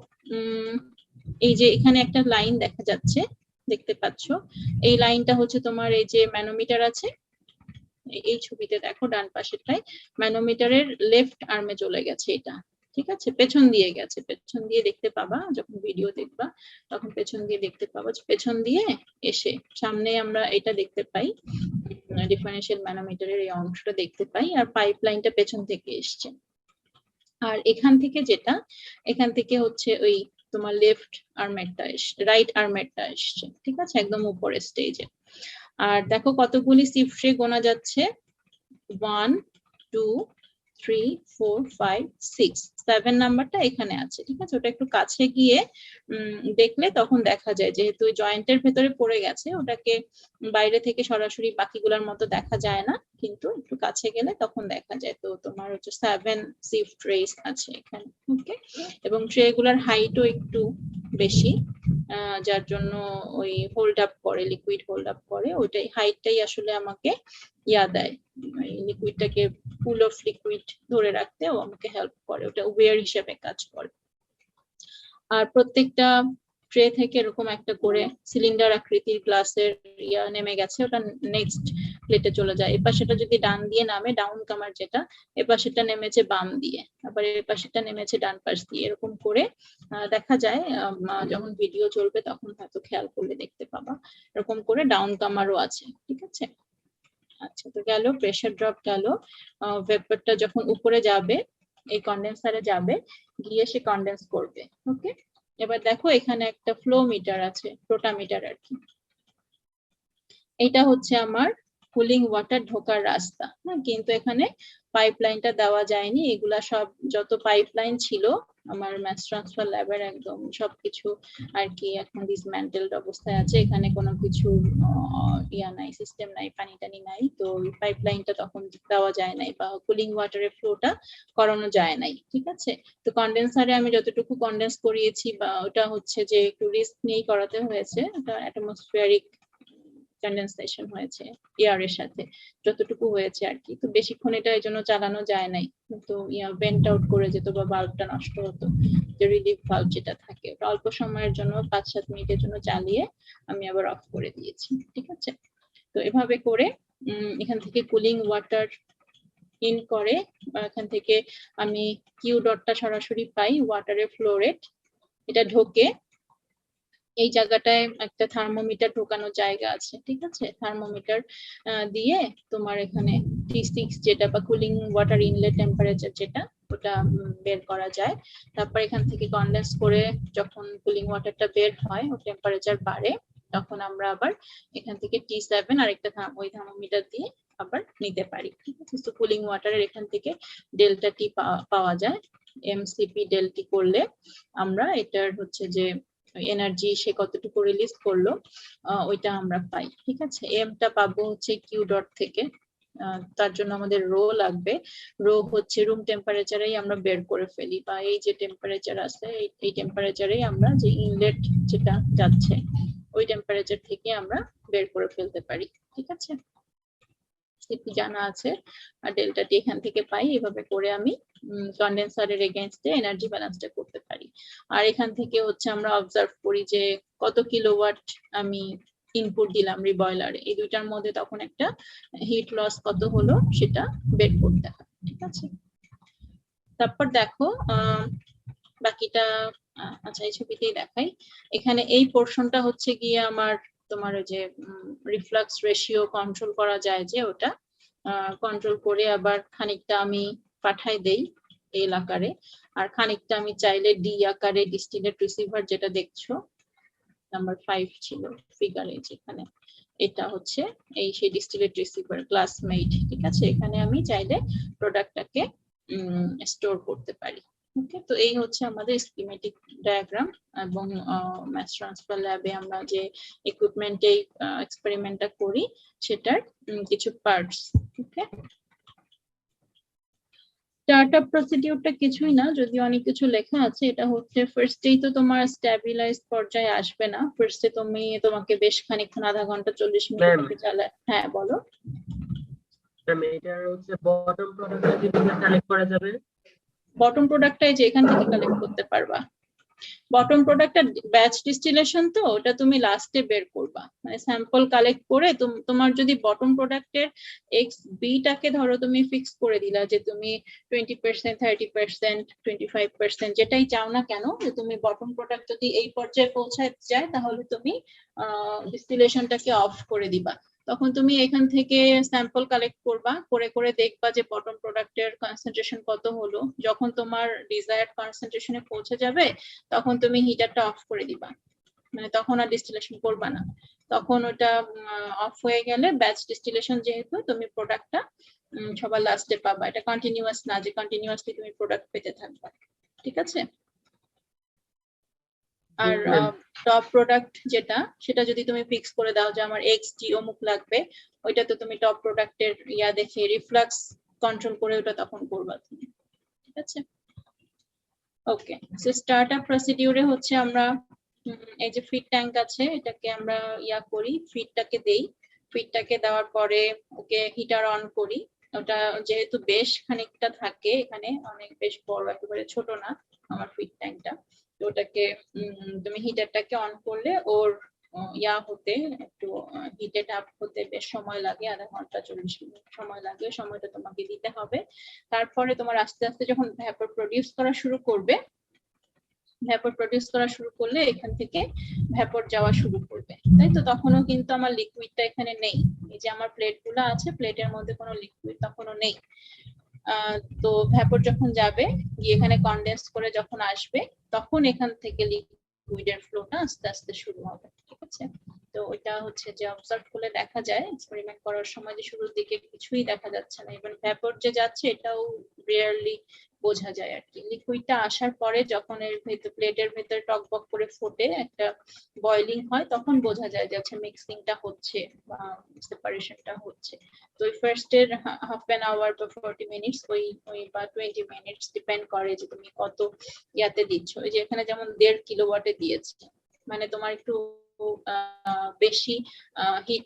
এই যে এখানে একটা লাইন দেখা যাচ্ছে, দেখতে পাচ্ছ, এই লাইনটা হচ্ছে তোমার এই যে ম্যানোমিটার আছে, এই ছবিতে দেখো ডান পাশেরটায় ম্যানোমিটারের লেফট আর্মে চলে গেছে এটা। ঠিক আছে, পেছন দিয়ে গেছে, পেছন দিয়ে দেখতে পাবা যখন ভিডিও দেখবা, তখন পেছন দিয়ে দেখতে পাবা, পেছন দিয়ে এসে সামনে আমরা এটা দেখতে পাই, ডিফারেন্সিয়াল ম্যানোমিটারের এই অংশটা দেখতে পাই, আর পাইপলাইনটা পেছন থেকে এসছে। আর এখান থেকে যেটা, এখান থেকে হচ্ছে ওই তোমার লেফট আর্মেরটা এসছে, রাইট আর্মেরটা এসছে। ঠিক আছে, একদম উপরের স্টেজে। আর দেখো কতগুলি সিফটে গোনা যাচ্ছে, 1 2 3 4 5 6 7 নাম্বারটা এখানে আছে। ঠিক আছে, ওটা একটু কাছে গিয়ে দেখলে তখন দেখা যায়, যেহেতু জয়েন্টের ভেতরে পড়ে গেছে, ওটাকে বাইরে থেকে সরাসরি বাকিগুলোর মতো দেখা যায় না, কিন্তু একটু কাছে গেলে তখন দেখা যায়। তো তোমার হচ্ছে 7 সিফট রেস আছে এখানে। ওকে, এবং ট্রে গুলার হাইটও একটু বেশি, যার জন্য ওই হোল্ড আপ করে, লিকুইড হোল্ড আপ করে, ওইটাই হাইটটাই আসলে আমাকে ইয়া দেয়, লিকুইডটাকে পুল অফ লিকুইড ধরে রাখতেও আমাকে হেল্প করে, ওটা ওয়্যার হিসেবে কাজ করে। আর প্রত্যেকটা ট্রে থেকে এরকম একটা করে সিলিন্ডার আকৃতির গ্লাসের ইয়া নেমে গেছে, ওটা নেক্সট প্লেটে চলে যায়। এপাশ সেটা যদি ডান দিয়ে নামে, ডাউন কামার যেটা, এপাশ সেটা নেমেছে বাম দিয়ে, আবার এপাশ সেটা নেমেছে ডান পাশ দিয়ে, এরকম করে দেখা যায়। যখন ভিডিও চলবে তখন হয়তো খেয়াল করলে দেখতে পাবা, এরকম করে ডাউন কামারও আছে। ঠিক আছে, আচ্ছা, তো গেল প্রেসার ড্রপ গেল, ভেপারটা যখন উপরে যাবে এই কন্ডেন্সারে যাবে, গিয়ে সে কন্ডেন্স করবে। ওকে, এবার দেখো এখানে একটা ফ্লো মিটার আছে, রোটামিটার আর কি, এটা হচ্ছে আমার কুলিং ওয়াটার ঢোকার রাস্তা। হ্যাঁ, কিন্তু এখানে পাইপলাইনটা দেওয়া যায়নি, এগুলা সব যত পাইপলাইন ছিল আমার ম্যাস ট্রান্সফার ল্যাবের একদম সবকিছু আর কি এখন ডিসম্যান্টেলড অবস্থায় আছে, এখানে কোনো কিছু ইয়া নাই, সিস্টেম নাই, পানি টানি নাই, তো পাইপলাইনটা তখন দেওয়া যায় নাই বা কুলিং ওয়াটারের ফ্লোটা করানো যায় নাই। ঠিক আছে, তো কন্ডেন্সারে আমি যতটুকু কন্ডেন্স করিয়েছি বা ওটা হচ্ছে যে একটু রিস্ক নিয়েই করাতে হয়েছে, ওটা অ্যাটমসফিয়ারিক কন্ডেনসেশন হয়েছে এয়ারের সাথে, যতটুকু হয়েছে আর কি। তো বেশিক্ষণ এটা এই জন্য চালানো যায় নাই, তো ভেন্ট আউট করে যেত বা বাল্বটা নষ্ট হতো, যে রিলিফ ভালভ যেটা থাকে ওটা অল্প সময়ের জন্য 5-7 মিনিটের জন্য চালিয়ে আমি আবার অফ করে দিয়েছি, ঠিক আছে। তো এভাবে করে এখান থেকে কুলিং ওয়াটার ইন করে, এখান থেকে আমি কিউ ডটটা সরাসরি পাই, ওয়াটারের ফ্লো রেট, এটা ঢোকে এই জায়গাটায় একটা থার্মোমিটার ঢোকানোর জায়গা আছে, ঠিক আছে। থার্মোমিটার দিয়ে তোমার এখানে T6 যেটা বা কুলিং ওয়াটার ইনলেট টেম্পারেচার যেটা, ওটা বের করা যায়। তারপর এখান থেকে কনডেন্স করে যখন কুলিং ওয়াটারটা বের হয় ও টেম্পারেচার বাড়ে, তখন আমরা আবার এখান থেকে T7 আর একটা ওই থার্মোমিটার দিয়ে আবার নিতে পারি, ঠিক আছে। তো কুলিং ওয়াটারের এখান থেকে ডেল্টা টি পাওয়া যায়, এমসিপি ডেল্টি করলে আমরা এটার হচ্ছে যে এনার্জি সে কতটুকু রিলিজ করলো ওইটা আমরা পাই, ঠিক আছে। এমটা পাবো হচ্ছে কিউ ডট থেকে, তার জন্য আমাদের রো লাগবে। রো হচ্ছে রুম টেম্পারেচারেই আমরা বের করে ফেলি, বা এই যে টেম্পারেচার আছে এই টেম্পারেচারেই আমরা যে ইনলেট যেটা যাচ্ছে ওই টেম্পারেচার থেকে আমরা বের করে ফেলতে পারি, ঠিক আছে। সিপি জানা আছে আর ডেল্টা টি এখান থেকে পাই। এভাবে করে আমি কন্ডেন্সারের এগেইনস্টে এনার্জি ব্যালেন্সটা করতে পারি। আর এখান থেকে হচ্ছে আমরা অবজার্ভ করি যে কত কিলোওয়াট আমি ইনপুট দিলাম রিবয়লারে, এই দুইটার মধ্যে তখন একটা হিট লস কত হলো সেটা বের করতে হয়, ঠিক আছে। তারপর দেখো বাকিটা, আচ্ছা এই ছবিতেই দেখাই। এখানে এই পোর্শনটা হচ্ছে গিয়ে আমার তোমার ওই যে রিফ্লাক্স রেশিও কন্ট্রোল করা যায়, যে ওটা কন্ট্রোল করে আবার খানিকটা আমি পাঠাই দেই এল আকারে, আর খানিকটা আমি চাইলে ডি আকারে ডিস্টিলেট রিসিভার যেটা দেখছো নাম্বার 5 ছিল ফিগারে যেখানে, এটা হচ্ছে এই সেই ডিস্টিলেট রিসিভার ক্লাসমেট, ঠিক আছে। এখানে আমি চাইলে প্রোডাক্টটাকে স্টোর করতে পারি, ওকে। তো এই হচ্ছে আমাদের স্কিমেটিক ডায়াগ্রাম, এবং ম্যাথ ট্রান্সফার ল্যাবে আমরা যে ইকুইপমেন্টে এক্সপেরিমেন্টটা করি সেটার কিছু পার্টস, ওকে। স্টার্টআপ প্রসিডিউরটা কিছুই না, যদিও অনেক কিছু লেখা আছে। এটা হচ্ছে ফার্স্টেই তো তোমার স্ট্যাবিলাইজ পর্যায়ে আসবে না, ফার্স্টে তোমাকে বেশ খানিকক্ষণ আধা ঘন্টা 40 মিনিট চালায়। হ্যাঁ বলো। এটা হচ্ছে বটম প্রোডাক্টটা কিভাবে কালেক্ট করা যাবে? বটম প্রোডাক্টটাই যে এখান থেকে কালেক্ট করতে পারবা। বটম প্রোডাক্টটা ব্যাচ ডিস্টিলেশন, তো ওটা তুমি লাস্টে বের করবা, মানে স্যাম্পল কালেক্ট করে তোমার যদি বটম প্রোডাক্টের এক্স বিটাকে ধরো তুমি ফিক্স করে দিলা যে তুমি 20%, 30%, 25% যেটাই চাও না কেন, যে তুমি বটম প্রোডাক্ট যদি এই পর্যায়ে পৌঁছায় যায় তাহলে তুমি ডিস্টিলেশনটাকে অফ করে দিবা। তখন তুমি এখান থেকে স্যাম্পল কালেক্ট করবা, করে করে দেখবা যে বটম প্রোডাক্টের কনসেন্ট্রেশন কত হলো। যখন তোমার ডিজায়ার্ড কনসেন্ট্রেশনে পৌঁছে যাবে তখন তুমি হিটারটা অফ করে দিবা, মানে তখন আর ডিস্টিলেশন করবা না। তখন ওটা অফ হয়ে গেলে ব্যাচ ডিস্টিলেশন যেহেতু তুমি প্রোডাক্টটা সবার লাস্টে পাবা, এটা কন্টিনিউয়াস না যে কন্টিনিউয়াসলি তুমি প্রোডাক্ট পেতে থাকবা, ঠিক আছে। আর টপ প্রোডাক্ট যেটা, সেটা যদি তুমি ফিক্স করে দাও যে আমার এক্স জি অমুক লাগবে, ওইটা তো তুমি টপ প্রোডাক্টের ইয়া দেখে রিফ্লাক্স কন্ট্রোল করে ওটা তখন করবা তুমি, ঠিক আছে। ওকে, সো স্টার্টআপ প্রসিডিউরে হচ্ছে আমরা এই যে ফিড ট্যাঙ্ক আছে এটাকে আমরা ইয়া করি, ফিডটাকে দেই, ফিডটাকে দেওয়ার পরে ওকে হিটার অন করি। ওটা যেহেতু বেশ খানিকটা থাকে এখানে, অনেক বেশ বড়, একেবারে ছোট না আমার ফিড ট্যাঙ্কটা, তো ওটাকে তুমি হিটারটাকে অন করলে ওর ইয়া হতে একটু হিটেড আপ হতে বেশ সময় লাগে, আধা ঘন্টা 40 মিনিট সময় লাগে, সময়টা তোমাকে দিতে হবে। তারপরে তোমার আস্তে আস্তে যখন ভ্যাপর প্রডিউস করা শুরু করবে, ভ্যাপর প্রডিউস করা শুরু করলে এখান থেকে ভ্যাপর যাওয়া শুরু করবে, তাই তো। তখনও কিন্তু আমার লিকুইডটা এখানে নেই, এই যে আমার প্লেটগুলো আছে প্লেটের মধ্যে কোনো লিকুইড তখনও নেই। তো ভ্যাপর যখন যাবে গিয়ে এখানে কনডেন্স করে যখন আসবে তখন এখান থেকে লিকুইডের ফ্লোটা আস্তে আস্তে শুরু হবে, ঠিক আছে। তো ওইটা হচ্ছে যে অবজার্ভ করলে দেখা যায় এক্সপেরিমেন্ট করার সময় যে শুরুর দিকে কিছুই দেখা যাচ্ছে না, ইভেন ভ্যাপর যে যাচ্ছে এটাও রিয়ারলি বোঝা যায় আর কি। লিকুইডটা আসার পরে যখন এর ভেতর প্লেটের ভেতর টকবক করে ফোটে একটা বয়লিং হয় তখন বোঝা যায় যে আচ্ছা মিক্সিংটা হচ্ছে বা সেপারেশনটা হচ্ছে। তো ওই ফার্স্ট এর হাফ অ্যান আওয়ার বা 40 মিনিটস ওই বা 20 মিনিটস ডিপেন্ড করে যে তুমি কত ইয়াতে দিচ্ছ। এই যে এখানে যেমন 1.5 কিলোওয়াটে দিয়েছে, মানে তোমার একটু বেশি হিট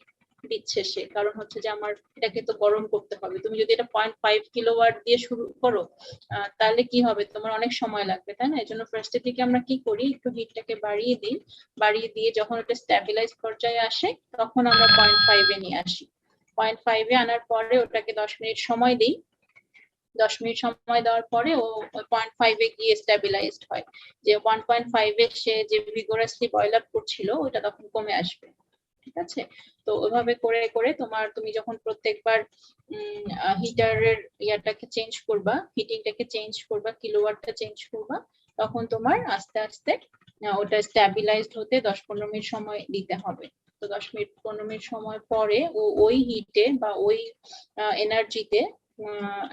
দিচ্ছে সে, কারণ হচ্ছে যে আমার এটাকে তো গরম করতে হবে। তুমি যদি এটা 0.5 কিলোওয়াট দিয়ে শুরু করো তাহলে কি হবে, তোমার অনেক সময় লাগবে, তাই না? এই জন্য ফার্স্টের দিকে আমরা কি করি, একটু হিটটাকে বাড়িয়ে দিই, বাড়িয়ে দিয়ে যখন এটা স্ট্যাবিলাইজ পর্যায়ে আসে তখন আমরা 0.5 এ নিয়ে আসি। 0.5 এ আনার পরে ওটাকে 10 মিনিট সময় দিই, 10 মিনিট সময় দেওয়ার পরে ও 0.5 এ গিয়ে স্ট্যাবিলাইজড হয়। যে 1.5 এ সে যে ভিগোরাসলি বয়েল আপ করছিল ওটা তখন কমে আসবে, ঠিক আছে? তো ওইভাবে করে করে তুমি যখন প্রত্যেকবার হিটারের ইয়াটাকে চেঞ্জ করবা, হিটিংটাকে চেঞ্জ করবা, কিলোওয়াটটা চেঞ্জ করবা, তখন তোমার আস্তে আস্তে ওটা স্ট্যাবিলাইজড হতে 10-15 মিনিট সময় দিতে হবে। তো 10-15 মিনিট সময় পরে ওই হিটে বা ওই এনার্জিতে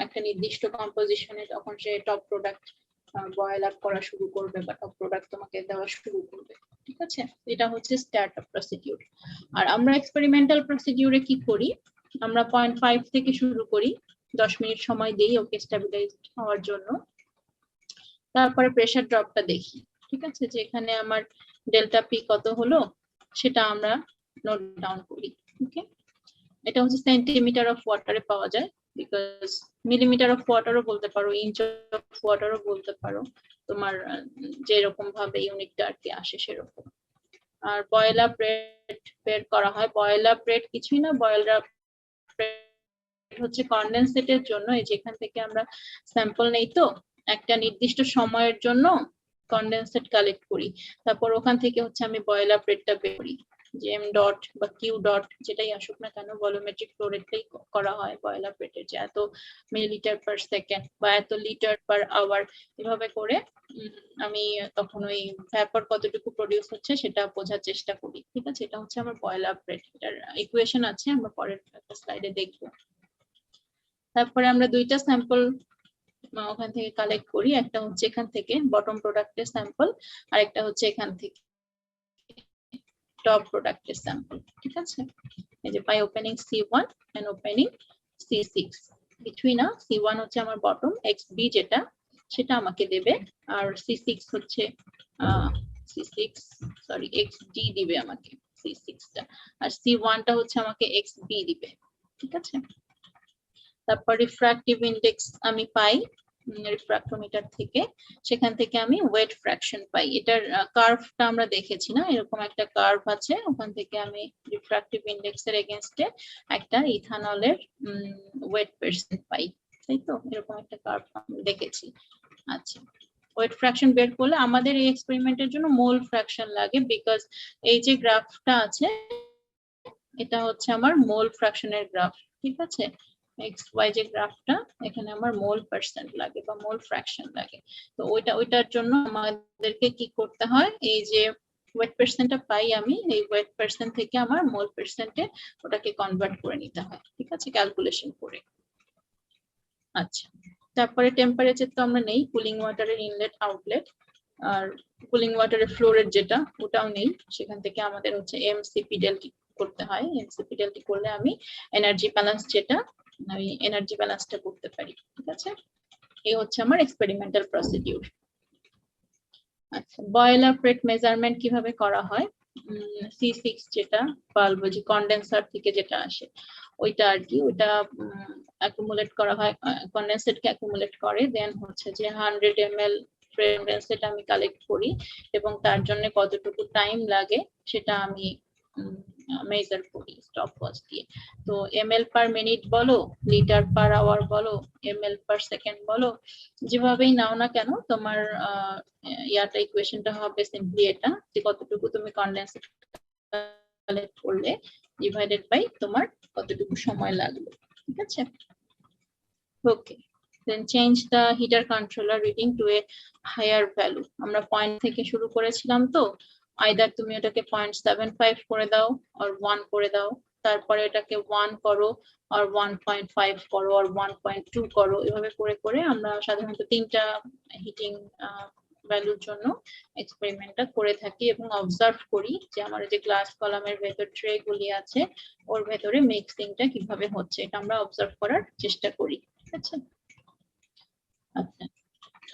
একটা নির্দিষ্ট কম্পোজিশনে তখন সে টপ প্রোডাক্ট বয়েল আপ করা শুরু করবে বা টপ প্রোডাক্ট তোমাকে দেওয়া শুরু করবে, ঠিক আছে? এটা হচ্ছে স্টার্টআপ প্রসিডিউর। আর আমরা এক্সপেরিমেন্টাল প্রসিডিউরে কি করি, আমরা 0.5 থেকে শুরু করি, 10 মিনিট সময় দেই ওকে স্ট্যাবিলাইজড হওয়ার জন্য, তারপরে প্রেসার ড্রপটা দেখি, ঠিক আছে? যে এখানে আমার ডেল্টা পি কত হলো সেটা আমরা নোট ডাউন করি। ওকে, এটা হচ্ছে সেন্টিমিটার অফ ওয়াটারে পাওয়া যায়, বিকজ মিলিমিটার অফ ওয়াটারও বলতে পারো, ইঞ্চ অফ ওয়াটারও বলতে পারো, তোমার যেরকম ভাবে ইউনিটটা আর কি আসে সেরকম। আর বয়েল আপ রেট বের করা হয়, বয়েল আপ রেট কিছুই না, বয়েল আপ রেট হচ্ছে কনডেনসেটের জন্য, এই যেখান থেকে আমরা স্যাম্পল নেই তো একটা নির্দিষ্ট সময়ের জন্য কনডেনসেট কালেক্ট করি, তারপর ওখান থেকে হচ্ছে আমি বয়েল আপ রেটটা বের করি, যে এম ডট বা কিউ ডট যেটাই আসুক না কেন, ভলিউমেট্রিক ফ্লো রেটটাই করা হয় বয়েল আপ রেটের, যে এত মিলিলিটার পার সেকেন্ড বা এত লিটার পার আওয়ার, এভাবে করে আমি তখন ওই ভ্যাপর কতটুকু প্রডিউস হচ্ছে সেটা বোঝার চেষ্টা করি, ঠিক আছে? এটা হচ্ছে আমার বয়েল আপ রেট, এটার ইকুয়েশন আছে, আমরা পরের একটা স্লাইডে দেখবো। তারপরে আমরা দুইটা স্যাম্পল ওখান থেকে কালেক্ট করি, একটা হচ্ছে এখান থেকে বটম প্রোডাক্টের স্যাম্পল, আর একটা হচ্ছে এখান থেকে টপ প্রোডাক্টের স্যাম্পল, ঠিক আছে? এই যে by opening C1 and opening C6, কিছুই না, C1 হচ্ছে আমার বটম, XB যেটা সেটা আমাকে দেবে, আর C6 হচ্ছে XD দিবে আমাকে, C6 টা, আর C1 টা হচ্ছে আমাকে XB দিবে, ঠিক আছে? তারপর রিফ্র্যাক্টিভ ইন্ডেক্স আমি পাই রিফ্র্যাক্টোমিটার থেকে, সেখান থেকে আমি ওয়েট ফ্র্যাকশন পাই, এটার কার্ভটা আমরা দেখেছি না, এরকম একটা কার্ভ আছে, ওখান থেকে আমি রিফ্র্যাক্টিভ ইন্ডেক্সের এগেইনস্টে একটা ইথানলের ওয়েট পার্সেন্ট পাই, তাই তো? এরকম একটা কার্ভ আমরা দেখেছি। আচ্ছা, ওয়েট ফ্র্যাকশন বের করলে আমাদের এই এক্সপেরিমেন্টের জন্য মোল ফ্র্যাকশন লাগে, বিকজ এই যে গ্রাফটা আছে এটা হচ্ছে আমার মোল ফ্র্যাকশনের গ্রাফ, ঠিক আছে? XY যে গ্রাফটা, এখানে আমার মোল পার্সেন্ট লাগে বা মোল ফ্র্যাকশন লাগে। তো ওইটার জন্য আমাদেরকে কি করতে হয়, এই যে ওয়েট পার্সেন্টটা পাই আমি, এই ওয়েট পার্সেন্ট থেকে আমার মোল পার্সেন্টে ওটাকে কনভার্ট করে নিতে হয়, ঠিক আছে? ক্যালকুলেশন করে। আচ্ছা, তারপরে টেম্পারেচার তো আমরা নেই, কুলিং ওয়াটারের ইনলেট আউটলেট, আর কুলিং ওয়াটারের ফ্লো রেট যেটা ওটাও নেই, সেখান থেকে আমাদের হচ্ছে এমসিপি ডেল্টি করতে হয়, এমসিপি ডেল্টি করলে আমি এনার্জি ব্যালেন্স যেটা, আমি এনার্জি ব্যালেন্সটা করতে পারি, ঠিক আছে? এই হচ্ছে আমার এক্সপেরিমেন্টাল প্রসিডিউর। আচ্ছা, বয়েল আপ রেট মেজারমেন্ট কিভাবে করা হয়, C6 যেটা বাল্ব, যে কন্ডেন্সার থেকে যেটা আসে ওইটা আর কি, ওইটা অ্যাকুমুলেট করা হয়, কন্ডেন্সেটকে অ্যাকুমুলেট করে, দেন হচ্ছে যে 100 ml কন্ডেন্সেট আমি কালেক্ট করি, এবং তার জন্য কতটুকু টাইম লাগে সেটা আমি মেজার করি স্টপ ওয়াচ দিয়ে। তো ml পার মিনিট বলো, লিটার পার আওয়ার বলো, ml পার সেকেন্ড বলো, যেভাবেই নাও না কেন, তোমার ইয়াটা ইকুয়েশনটা হবে সিম্পলি এটা, যে কতটুকু তুমি কন্ডেন্সেট কালেক্ট করলে ডিভাইডেড বাই তোমার কতটুকু সময় লাগবে, ঠিক আছে? ওকে, then change the heater controller reading to a higher value, আমরা পয়েন্ট থেকে শুরু করেছিলাম, তো আইদার তুমি ওটাকে 0.75 করে দাও আর 1 করে দাও, তারপরে এটাকে 1 করো আর 1.5 করো আর 1.2 করো, এভাবে করে করে আমরা সাধারণত তিনটা হিটিং ভ্যালুর জন্য এক্সপেরিমেন্টটা করে থাকি, এবং অবজার্ভ করি যে আমার যে গ্লাস কলামের ভেতর ট্রে গুলি আছে ওর ভেতরে মিক্সিংটা কিভাবে হচ্ছে, এটা আমরা অবজার্ভ করার চেষ্টা করি, ঠিক আছে? আচ্ছা,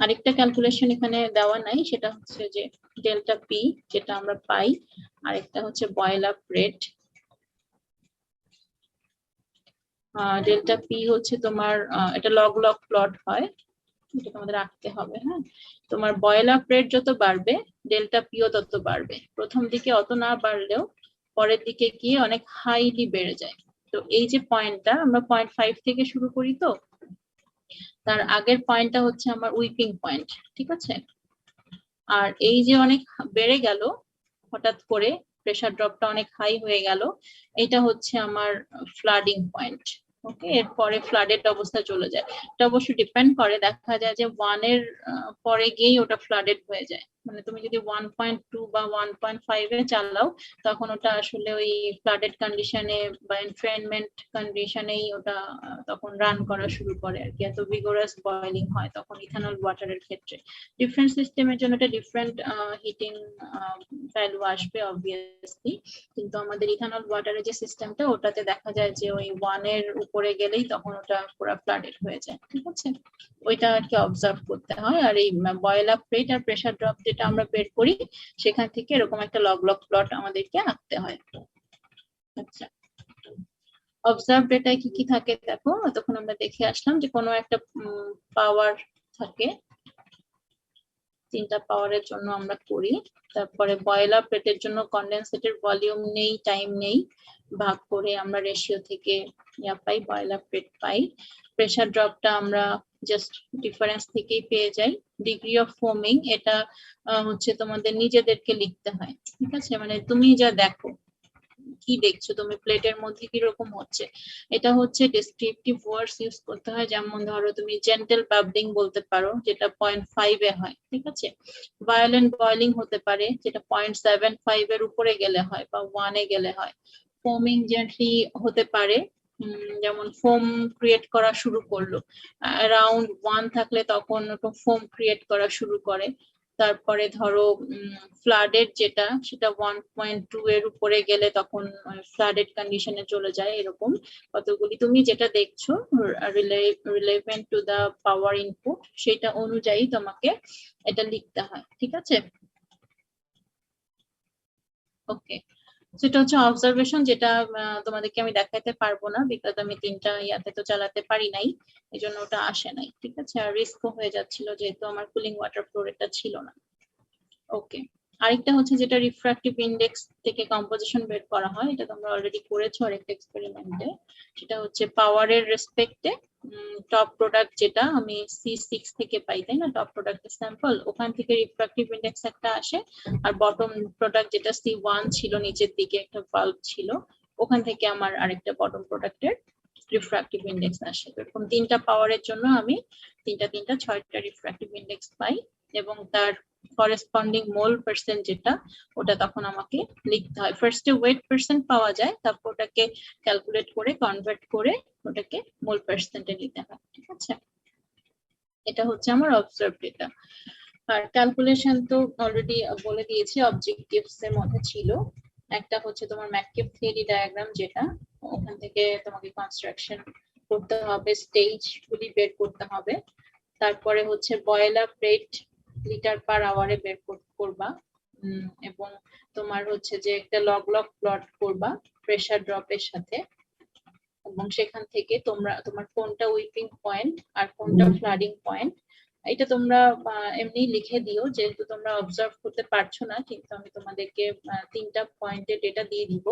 আরেকটা ক্যালকুলেশন এখানে দেওয়া নাই, সেটা হচ্ছে যে ডেল্টা পি যেটা আমরা পাই, আরেকটা হচ্ছে boil up rate, delta P হচ্ছে তোমার এটা লগ লগ প্লট হয়, এটা তোমাদের আঁকতে হবে। হ্যাঁ, তোমার বয়েল আপ রেট যত বাড়বে ডেল্টা পিও তত বাড়বে। প্রথম দিকে অত না বাড়লেও পরের দিকে গিয়ে অনেক হাইলি বেড়ে যায়। তো এই যে পয়েন্টটা আমরা 0.5 থেকে শুরু করি, তো তার আগের পয়েন্টটা হচ্ছে আমার উইপিং পয়েন্ট, ঠিক আছে। আর এই যে অনেক বেড়ে গেল হঠাৎ করে, প্রেসার ড্রপটা অনেক হাই হয়ে গেল, এটা হচ্ছে আমার ফ্লাডিং পয়েন্ট। ওকে, এরপরে ফ্লাডেড অবস্থা চলে যায়। এটা অবশ্য ডিপেন্ড করে, দেখা যায় যে 1 এর পরে গিয়েই ওটা ফ্লাডেড হয়ে যায়। মানে তুমি যদি 1.2 বা 1.5 এ চালাও তখন ওটা আসলে ওই ফ্লাডেড কন্ডিশনে বা এনট্রেনমেন্ট কন্ডিশনেই ওটা তখন রান করা শুরু করে আর কি, এত ভিগোরাস বয়েলিং হয় তখন ইথানল ওয়াটারের ক্ষেত্রে। ডিফারেন্ট সিস্টেমের জন্য এটা ডিফারেন্ট হিটিং ভ্যালু আসবে অবভিয়াসলি, কিন্তু আমাদের ইথানল ওয়াটারের যে সিস্টেমটা ওটাতে দেখা যায় যে ওই 1 এর উপরে গেলেই তখন ওটা পুরো ফ্লাডেড হয়ে যায়, ঠিক আছে। ওইটা আর কি অবজার্ভ করতে হয়। আর এই বয়েল আপ রেট আর প্রেসার ড্রপ যেটা আমরা বের করি সেখান থেকে এরকম একটা লগ লগ প্লট আমাদেরকে আঁকতে হয়। আচ্ছা, অবজার্ভ ডেটায় কি কি থাকে দেখো, তখন আমরা দেখে আসলাম যে কোনো একটা পাওয়ার থাকে, 3টা পাওয়ারের জন্য আমরা করি। তারপরে বয়েল আপ রেটের জন্য কন্ডেন্সেটের ভলিউম নেই, টাইম নেই, ভাগ করে আমরা রেশিও থেকে ইয়া পাই, বয়েল আপ রেট পাই। প্রেসার ড্রপটা আমরা জাস্ট ডিফারেন্স থেকেই পেয়ে যাই। ডিগ্রি অফ ফোমিং এটা হচ্ছে তোমাদের নিজেদেরকে লিখতে হয়, ঠিক আছে। মানে তুমি যা দেখো, কি দেখছো তুমি প্লেটের মধ্যে কি রকম হচ্ছে, এটা হচ্ছে ডেসক্রিপটিভ ওয়ার্ডস ইউজ করতে হয়। যেমন ধরো তুমি জেন্টল বাবলিং বলতে পারো, যেটা 0.5 এ হয়, ঠিক আছে। ভায়োলেন্ট বয়লিং হতে পারে, যেটা 0.75 এর উপরে গেলে হয় বা 1 এ গেলে হয়। ফোমিং জেন্টলি হতে পারে, যেমন ফোম ক্রিয়েট করা শুরু করলো, অ্যারাউন্ড 1 থাকলে তখন ফোম ক্রিয়েট করা শুরু করে। তারপরে ধরো ফ্লাডেড যেটা, সেটা 1.2 এর উপরে গেলে তখন ফ্লাডেড কন্ডিশনে চলে যায়। এরকম কতগুলি তুমি যেটা দেখছো relevant to the power input, সেটা অনুযায়ী তোমাকে এটা লিখতে হয়, ঠিক আছে। ওকে, সেটা হচ্ছে অবজারভেশন, যেটা তোমাদেরকে আমি দেখাতে পারবো না বিকজ আমি 3টা ইয়াতে তো চালাতে পারি নাই, এই জন্য ওটা আসে নাই, ঠিক আছে। আর রিস্কও হয়ে যাচ্ছিল যেহেতু আমার কুলিং ওয়াটার ফ্লোরেটটা ছিল না। ওকে, আরেকটা হচ্ছে যেটা রিফ্রাক্টিভ ইন্ডেক্স থেকে কম্পোজিশন বের করা হয়, এটা তোমরা অলরেডি করেছো আরেকটা এক্সপেরিমেন্টে। সেটা হচ্ছে পাওয়ারের রেসপেক্টে টপ প্রোডাক্ট যেটা আমি C6 থেকে পাই, তাই না, টপ প্রোডাক্টের স্যাম্পল, ওখান থেকে রিফ্রাক্টিভ ইন্ডেক্স একটা আসে। আর বটম প্রোডাক্ট যেটা C1 ছিল, নিচের দিকে একটা বাল্ব ছিল, ওখান থেকে আমার আরেকটা বটম প্রোডাক্টের রিফ্রাক্টিভ ইন্ডেক্স আসে। এরকম 3টা পাওয়ারের জন্য আমি 6টা রিফ্রাক্টিভ ইন্ডেক্স পাই, এবং তার করেসপন্ডিং মোল পার্সেন্ট যেটা, ওটা তখন আমাকে লিখতে হয়। ফার্স্টে ওয়েট পার্সেন্ট পাওয়া যায়, তারপর ওটাকে ক্যালকুলেট করে কনভার্ট করে ওটাকে মোল পার্সেন্টে নিতে হয়, ঠিক আছে। এটা হচ্ছে আমার অবজার্ভ ডেটা। আর ক্যালকুলেশন তো অলরেডি বলে দিয়েছি, অবজেক্টিভস এর মধ্যে ছিল। একটা হচ্ছে তোমার ম্যাককেব থিওরি ডায়াগ্রাম, যেটা ওখান থেকে তোমাকে কনস্ট্রাকশন করতে হবে, স্টেজ গুলি বের করতে হবে। তারপরে হচ্ছে boil up rate litre per আওয়ারে বের করবা, এবং তোমার হচ্ছে যে একটা লগ লগ প্লট করবা প্রেসার ড্রপের সাথে, এবং সেখান থেকে তোমার কোনটা উইপিং পয়েন্ট আর কোনটা ফ্লাডিং পয়েন্ট, এটা তোমরা এমনি লিখে দিও, যেহেতু তোমরা অবজার্ভ করতে পারছো না, কিন্তু আমি তোমাদেরকে 3টা পয়েন্টের ডেটা দিয়ে দিব।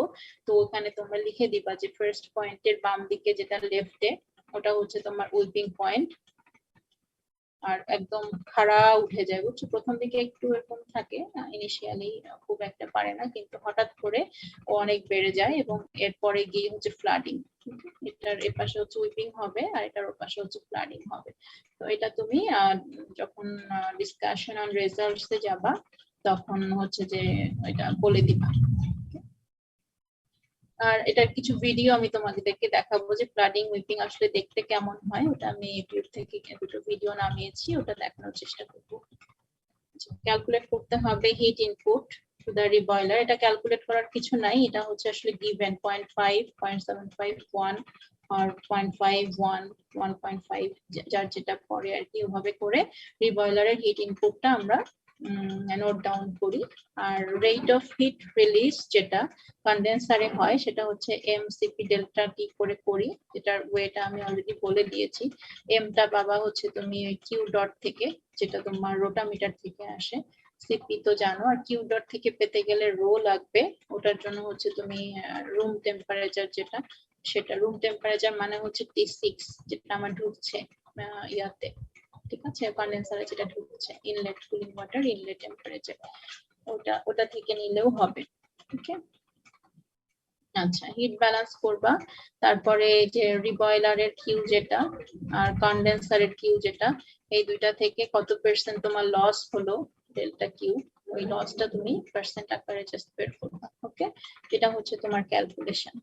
তো ওখানে তোমরা লিখে দিবা যে ফার্স্ট পয়েন্টের বাম দিকে যেটা লেফটে, ওটা হচ্ছে তোমার উইপিং পয়েন্ট। আর একদম খাড়া উঠে যায়, বুঝছো, প্রথম দিকে একটু এরকম থাকে, ইনিশিয়ালি খুব একটা পারে না, কিন্তু হঠাৎ করে ও অনেক বেড়ে যায়, এবং এরপরে গিয়ে হচ্ছে ফ্লাডিং। এটার এপাশে হচ্ছে উইপিং হবে আর এটার ওপাশে হচ্ছে ফ্লাডিং হবে। তো এটা তুমি যখন ডিসকাশন অন রেজাল্টস এ যাবা তখন হচ্ছে যে এটা বলে দিবা। আর এটার কিছু ভিডিও আমি তোমাদেরকে দেখাবো যে ফ্লাডিং উইপিং আসলে দেখতে কেমন হয়, ওটা আমি ইউটিউব থেকে দুটো ভিডিও নামিয়েছি, ওটা দেখানোর চেষ্টা করবো। ক্যালকুলেট করতে হবে হিট ইনপুট টু দ্য রিবয়লার, এটা ক্যালকুলেট করার কিছু নাই, এটা হচ্ছে আসলে গিভেন 0.5, 0.75, 1 আর 0.5, 1, 1.5 যার যেটা পরে আর কি, ওভাবে করে রিবয়লারের হিট ইনপুটটা আমরা নোট ডাউন করি। আর রেট অফ হিট রিলিজ যেটা কন্ডেন্সারে হয় সেটা হচ্ছে এমসিপি ডেল্টা টি করে করি, যেটার ওয়েটা আমি অলরেডি বলে দিয়েছি। এমটা পাবা হচ্ছে তুমি ওই কিউ ডট থেকে, যেটা তোমার রোটামিটার থেকে আসে। সিপি তো জানো, আর কিউ ডট থেকে পেতে গেলে রো লাগবে, ওটার জন্য হচ্ছে তুমি রুম টেম্পারেচার যেটা, সেটা রুম টেম্পারেচার মানে হচ্ছে T6 যেটা আমার ঢুকছে ইয়াতে, ঠিক আছে, কন্ডেন্সারে যেটা ঢুকছে inlet cooling water inlet temperature, ওটা থেকে নিলেও হবে। ওকে, আচ্ছা, হিট ব্যালেন্স করবা, তারপরে যে রিবয়লারের কিউ যেটা আর কন্ডেন্সারের কিউ যেটা, এই দুইটা থেকে কত পার্সেন্ট তোমার লস হলো ডেল্টা কিউ, ওই লসটা তুমি পার্সেন্ট আকারে জাস্ট বের করবা। ওকে, এটা হচ্ছে তোমার ক্যালকুলেশন।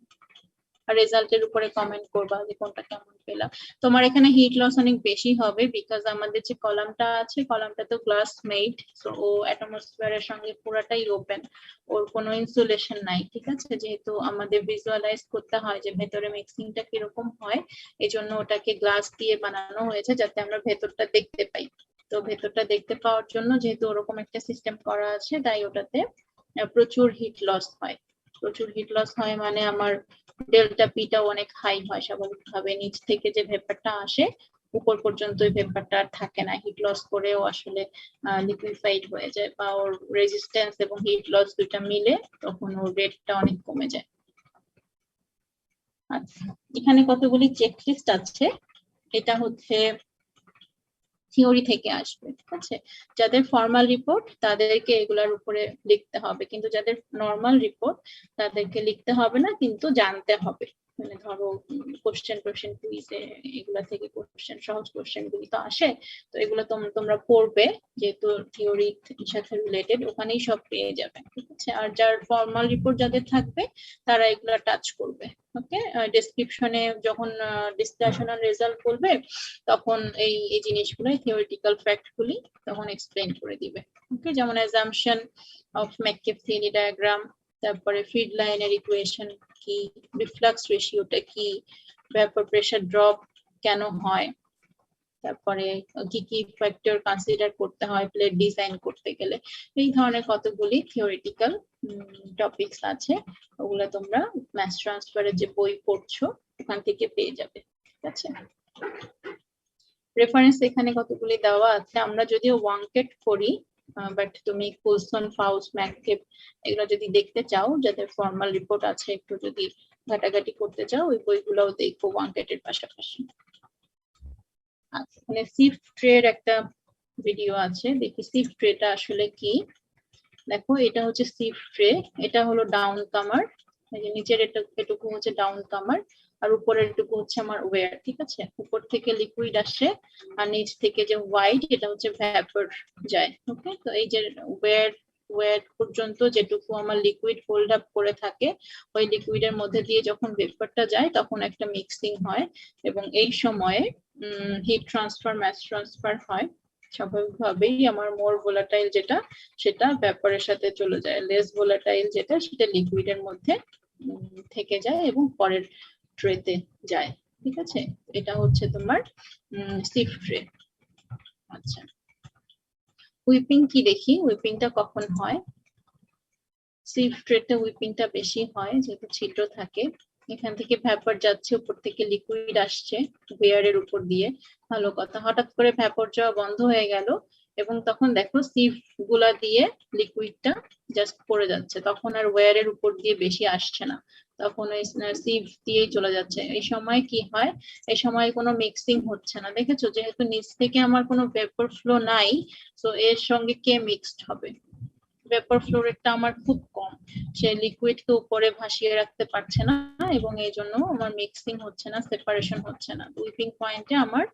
আর রেজাল্টের উপরে কমেন্ট করবা যে কোনটা কেমন পেলা। তোমার এখানে হিট লস অনেক বেশি হবে, বিকজ আমাদের যে কলামটা আছে, কলামটা তো গ্লাস মেড, সো ও অ্যাটমসফিয়ারের সঙ্গে পুরাটাই ওপেন, ওর কোনো ইনসুলেশন নাই, ঠিক আছে। যেহেতু আমাদের ভিজুয়ালাইজ করতে হয় যে ভেতরে মিক্সিংটা কিরকম হয়, এই জন্য ওটাকে গ্লাস দিয়ে বানানো হয়েছে যাতে আমরা ভেতরটা দেখতে পাই। তো ভেতরটা দেখতে পাওয়ার জন্য যেহেতু ওরকম একটা সিস্টেম করা আছে, তাই ওটাতে প্রচুর হিট লস হয়। প্রচুর হিট লস হয় মানে আমার ডেল্টা পিটা অনেক হাই হয় স্বাভাবিকভাবে, নিচ থেকে যে ভেপারটা আসে উপর পর্যন্ত ওই ভেপারটা আর থাকে না, হিট লস করেও আসলে লিকুইফাইড হয়ে যায়, বা ওর রেজিস্ট্যান্স এবং হিট লস দুইটা মিলে তখন ওর রেটটা অনেক কমে যায়। আচ্ছা, এখানে কতগুলি চেকলিস্ট আছে, এটা হচ্ছে থিওরি থেকে আসবে, ঠিক আছে। যাদের ফর্মাল রিপোর্ট তাদেরকে এগুলার উপরে লিখতে হবে, কিন্তু যাদের নর্মাল রিপোর্ট তাদেরকে লিখতে হবে না, কিন্তু জানতে হবে। মানে ধরো কোশ্চেন কুইজে এগুলা থেকে কোশ্চেন, সহজ কোশ্চেন গুলি তো আসে, তো এগুলো তোমরা পড়বে, যেহেতু থিওরির সাথে রিলেটেড, ওখানেই সব পেয়ে যাবে, ঠিক আছে। আর যার ফর্মাল রিপোর্ট যাদের থাকবে তারা এগুলা টাচ করবে। ওকে, ডেসক্রিপশনে যখন ডিসকাশনাল রেজাল্ট বলবে তখন এই এই জিনিসগুলো থিওরিটিক্যাল ফ্যাক্ট গুলি তখন এক্সপ্লেইন করে দিবে। ওকে, যেমন অ্যাজাম্পশন অফ ম্যাককেফ-থিয়েরি ডায়াগ্রাম, তারপরে ফিড লাইনের ইকুয়েশন কি, রিফ্লাক্স রেশিওটা কি, ভেপর প্রেসার ড্রপ কেন হয়, তারপরে কি কি ফ্যাক্টর কনসিডার করতে হয় প্লেট ডিজাইন করতে গেলে, এই ধরনের কতগুলি থিওরিটিক্যাল টপিকস আছে, ওগুলো তোমরা ম্যাথ ট্রান্সফারের যে বই পড়ছো ওখান থেকে পেয়ে যাবে, ঠিক আছে। রেফারেন্স এখানে কতগুলি দেওয়া আছে, আমরা যদিও ওয়াংকেট করি, বাট তুমি কুলসন, ফাউস, ম্যাককেপ এগুলো যদি দেখতে চাও, যাদের ফর্মাল রিপোর্ট আছে, একটু যদি ঘাটাঘাটি করতে চাও, ওই বইগুলোও দেখবো ওয়াংকেটের পাশাপাশি। আচ্ছা, এখানে সিফট ট্রের একটা ভিডিও আছে, দেখি সিফট ট্রেটা আসলে কি। দেখো, এটা হচ্ছে সিফট ট্রে, এটা হলো ডাউন কামার, এই যে নিচের এটুকু হচ্ছে ডাউন কামার, আর উপরের এটুকু হচ্ছে আমার ওয়্যার, ঠিক আছে। উপর থেকে লিকুইড আসে আর নিচ থেকে যে হোয়াইট এটা হচ্ছে ভ্যাপর যায়। ওকে, তো এই যে ওয়্যার পর্যন্ত যেটুকু আমার লিকুইড হোল্ড আপ করে থাকে, ওই লিকুইডের মধ্যে দিয়ে যখন ভেপারটা যায় তখন একটা মিক্সিং হয়, এবং এই সময়ে হিট ট্রান্সফার, ম্যাস ট্রান্সফার হয়। স্বাভাবিকভাবেই আমার মোর ভোলাটাইল যেটা সেটা ভেপারের সাথে চলে যায়, লেস ভোলাটাইল যেটা সেটা লিকুইডের মধ্যে থেকে যায় এবং পরের ট্রেতে যায়, ঠিক আছে। এটা হচ্ছে তোমার সিফট ট্রে। আচ্ছা, হুইপিং কি দেখি, হুইপিংটা কখন হয়। সিফট ট্রেতে হুইপিংটা বেশি হয় যেহেতু ছিদ্র থাকে, এখান থেকে ভ্যাপর যাচ্ছে, উপর থেকে লিকুইড আসছে ওয়্যারের উপর দিয়ে, ভালো কথা। হঠাৎ করে ভ্যাপর যাওয়া বন্ধ হয়ে গেল এবং তখন দেখো সিফ গুলা দিয়ে লিকুইডটা জাস্ট পড়ে যাচ্ছে, তখন আর ওয়্যারের উপর দিয়ে বেশি আসছে না, তখন ওই সিফ দিয়েই চলে যাচ্ছে। এই সময় কি হয়, এই সময় কোনো মিক্সিং হচ্ছে না, দেখেছো, যেহেতু নিচ থেকে আমার কোনো ভেপর ফ্লো নাই, তো এর সঙ্গে কে মিক্সড হবে, ভেপর ফ্লো রেটটা আমার খুব কম, সে লিকুইডকে উপরে ভাসিয়ে রাখতে পারছে না, এবং এই জন্য আমার মিক্সিং হচ্ছে না, সেপারেশন হচ্ছে না। হুইপিং পয়েন্টে আমার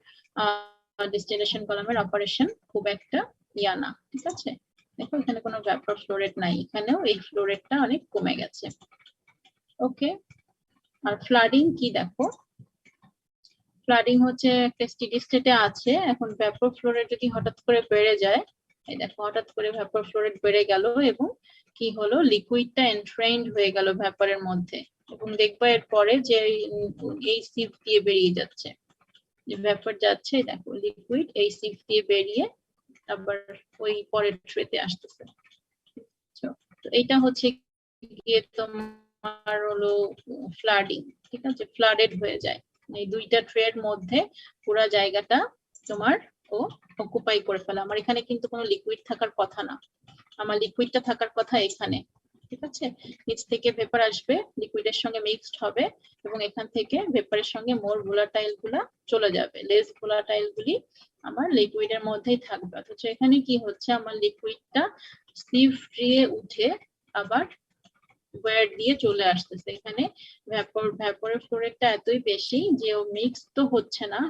ডিস্টিলেশন কলামের অপারেশন খুব একটা ইয়া না, ঠিক আছে। দেখো, এখানে কোনো ভেপর ফ্লো রেট নাই, এখানেও এই ফ্লো রেটটা অনেক কমে গেছে। ওকে, আর ফ্লাডিং কি দেখো, ফ্লাডিং হচ্ছে একটা স্টেডি স্টেটে আছে, এখন ভেপর ফ্লো রেট যদি হঠাৎ করে বেড়ে যায়, এই দেখো হঠাৎ করে ভেপর ফ্লো রেট বেড়ে গেল এবং কি হলো, লিকুইডটা এনট্রেইনড হয়ে গেল ভেপরের মধ্যে, এবং দেখবা এরপরে যে এই সিপ দিয়ে বেরিয়ে যাচ্ছে, যে ভেপর যাচ্ছে, দেখো লিকুইড এই সিপ দিয়ে বেরিয়ে আবার ওই পরের ট্রেতে আসতেছে। তো এইটা হচ্ছে গিয়ে তোমার হলো ফ্লাডিং, ঠিক আছে, ফ্লাডেড হয়ে যায়। এই দুইটা ট্রের মধ্যে পুরো জায়গাটা তোমার ও অকুপাই করে ফেলে। আমার এখানে কিন্তু কোনো লিকুইড থাকার কথা না, আমার লিকুইডটা থাকার কথা এখানে, ঠিক আছে। নিচ থেকে ভেপার আসবে, লিকুইডের সঙ্গে মিক্সড হবে এবং এখান থেকে ভেপারের সঙ্গে মোর ভোলাটাইল গুলা চলে যাবে, লেস ভোলাটাইল গুলি আমার লিকুইডের মধ্যেই থাকবে। অথচ এখানে কি হচ্ছে, আমার লিকুইডটা সিভ দিয়ে উঠে আবার ওয়্যার দিয়ে চলে আসতেছে। এখানে ভ্যাপরের ফ্লো রেটটা এতই বেশি যে ও মিক্স তো হচ্ছে না,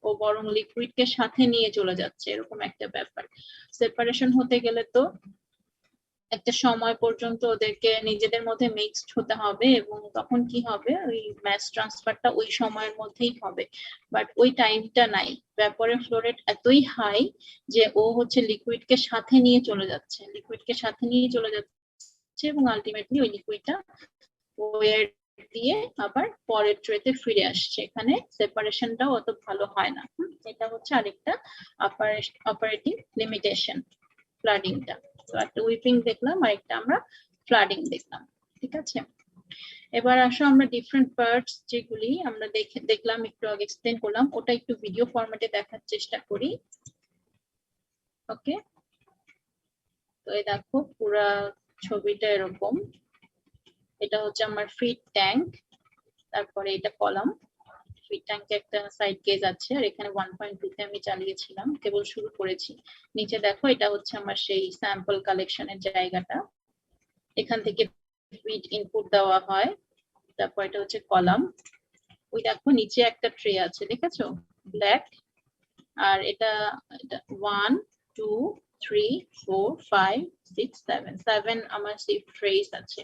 ও বরং লিকুইডকে সাথে নিয়ে চলে যাচ্ছে, এরকম একটা ব্যাপার। সেপারেশন হতে গেলে তো একটা সময় পর্যন্ত ওদেরকে নিজেদের মধ্যে মিক্সড হতে হবে এবং তখন কি হবে, ওই ম্যাস ট্রান্সফারটা ওই সময়ের মধ্যেই হবে, বাট ওই টাইমটা নাই। ভ্যাপরের ফ্লো রেট এতই হাই যে ও হচ্ছে লিকুইডকে সাথে নিয়ে চলে যাচ্ছে, লিকুইডকে সাথে নিয়ে চলে যাচ্ছে এবং আলটিমেটলি ওই লিকুইডটা ওয়্যার দিয়ে আবার পরের ট্রেতে ফিরে আসছে। এখানে সেপারেশনটাও অত ভালো হয় না। এটা হচ্ছে আরেকটা অপারেটিভ লিমিটেশন ফ্লাডিংটা। তো একটা উইপিং দেখলাম আর একটা আমরা ফ্লাডিং দেখলাম, ঠিক আছে। এবার আসো আমরা ডিফারেন্ট পার্টস যেগুলি আমরা দেখলাম, একটু আগে এক্সপ্লেন করলাম, ওটা একটু ভিডিও ফরম্যাটে দেখার চেষ্টা করি। ওকে, তো এই দেখো পুরা ছবিটা এরকম। এটা হচ্ছে আমার ফিড ট্যাঙ্ক, তারপরে এটা কলাম। ফিড ট্যাঙ্কে একটা সাইড গেজ আছে আর এখানে 1.2 তে আমি চালিয়েছিলাম, কেবল শুরু করেছি। নিচে দেখো এটা হচ্ছে আমার সেই স্যাম্পল কালেকশনের জায়গাটা, এখান থেকে ফিড ইনপুট দেওয়া হয়। তারপর এটা হচ্ছে কলাম। ওই দেখো নিচে একটা ট্রে আছে, দেখেছো, ব্ল্যাক। আর এটা 1 2 3 4 5 6 7 7 আমার সিফট ট্রেস আছে।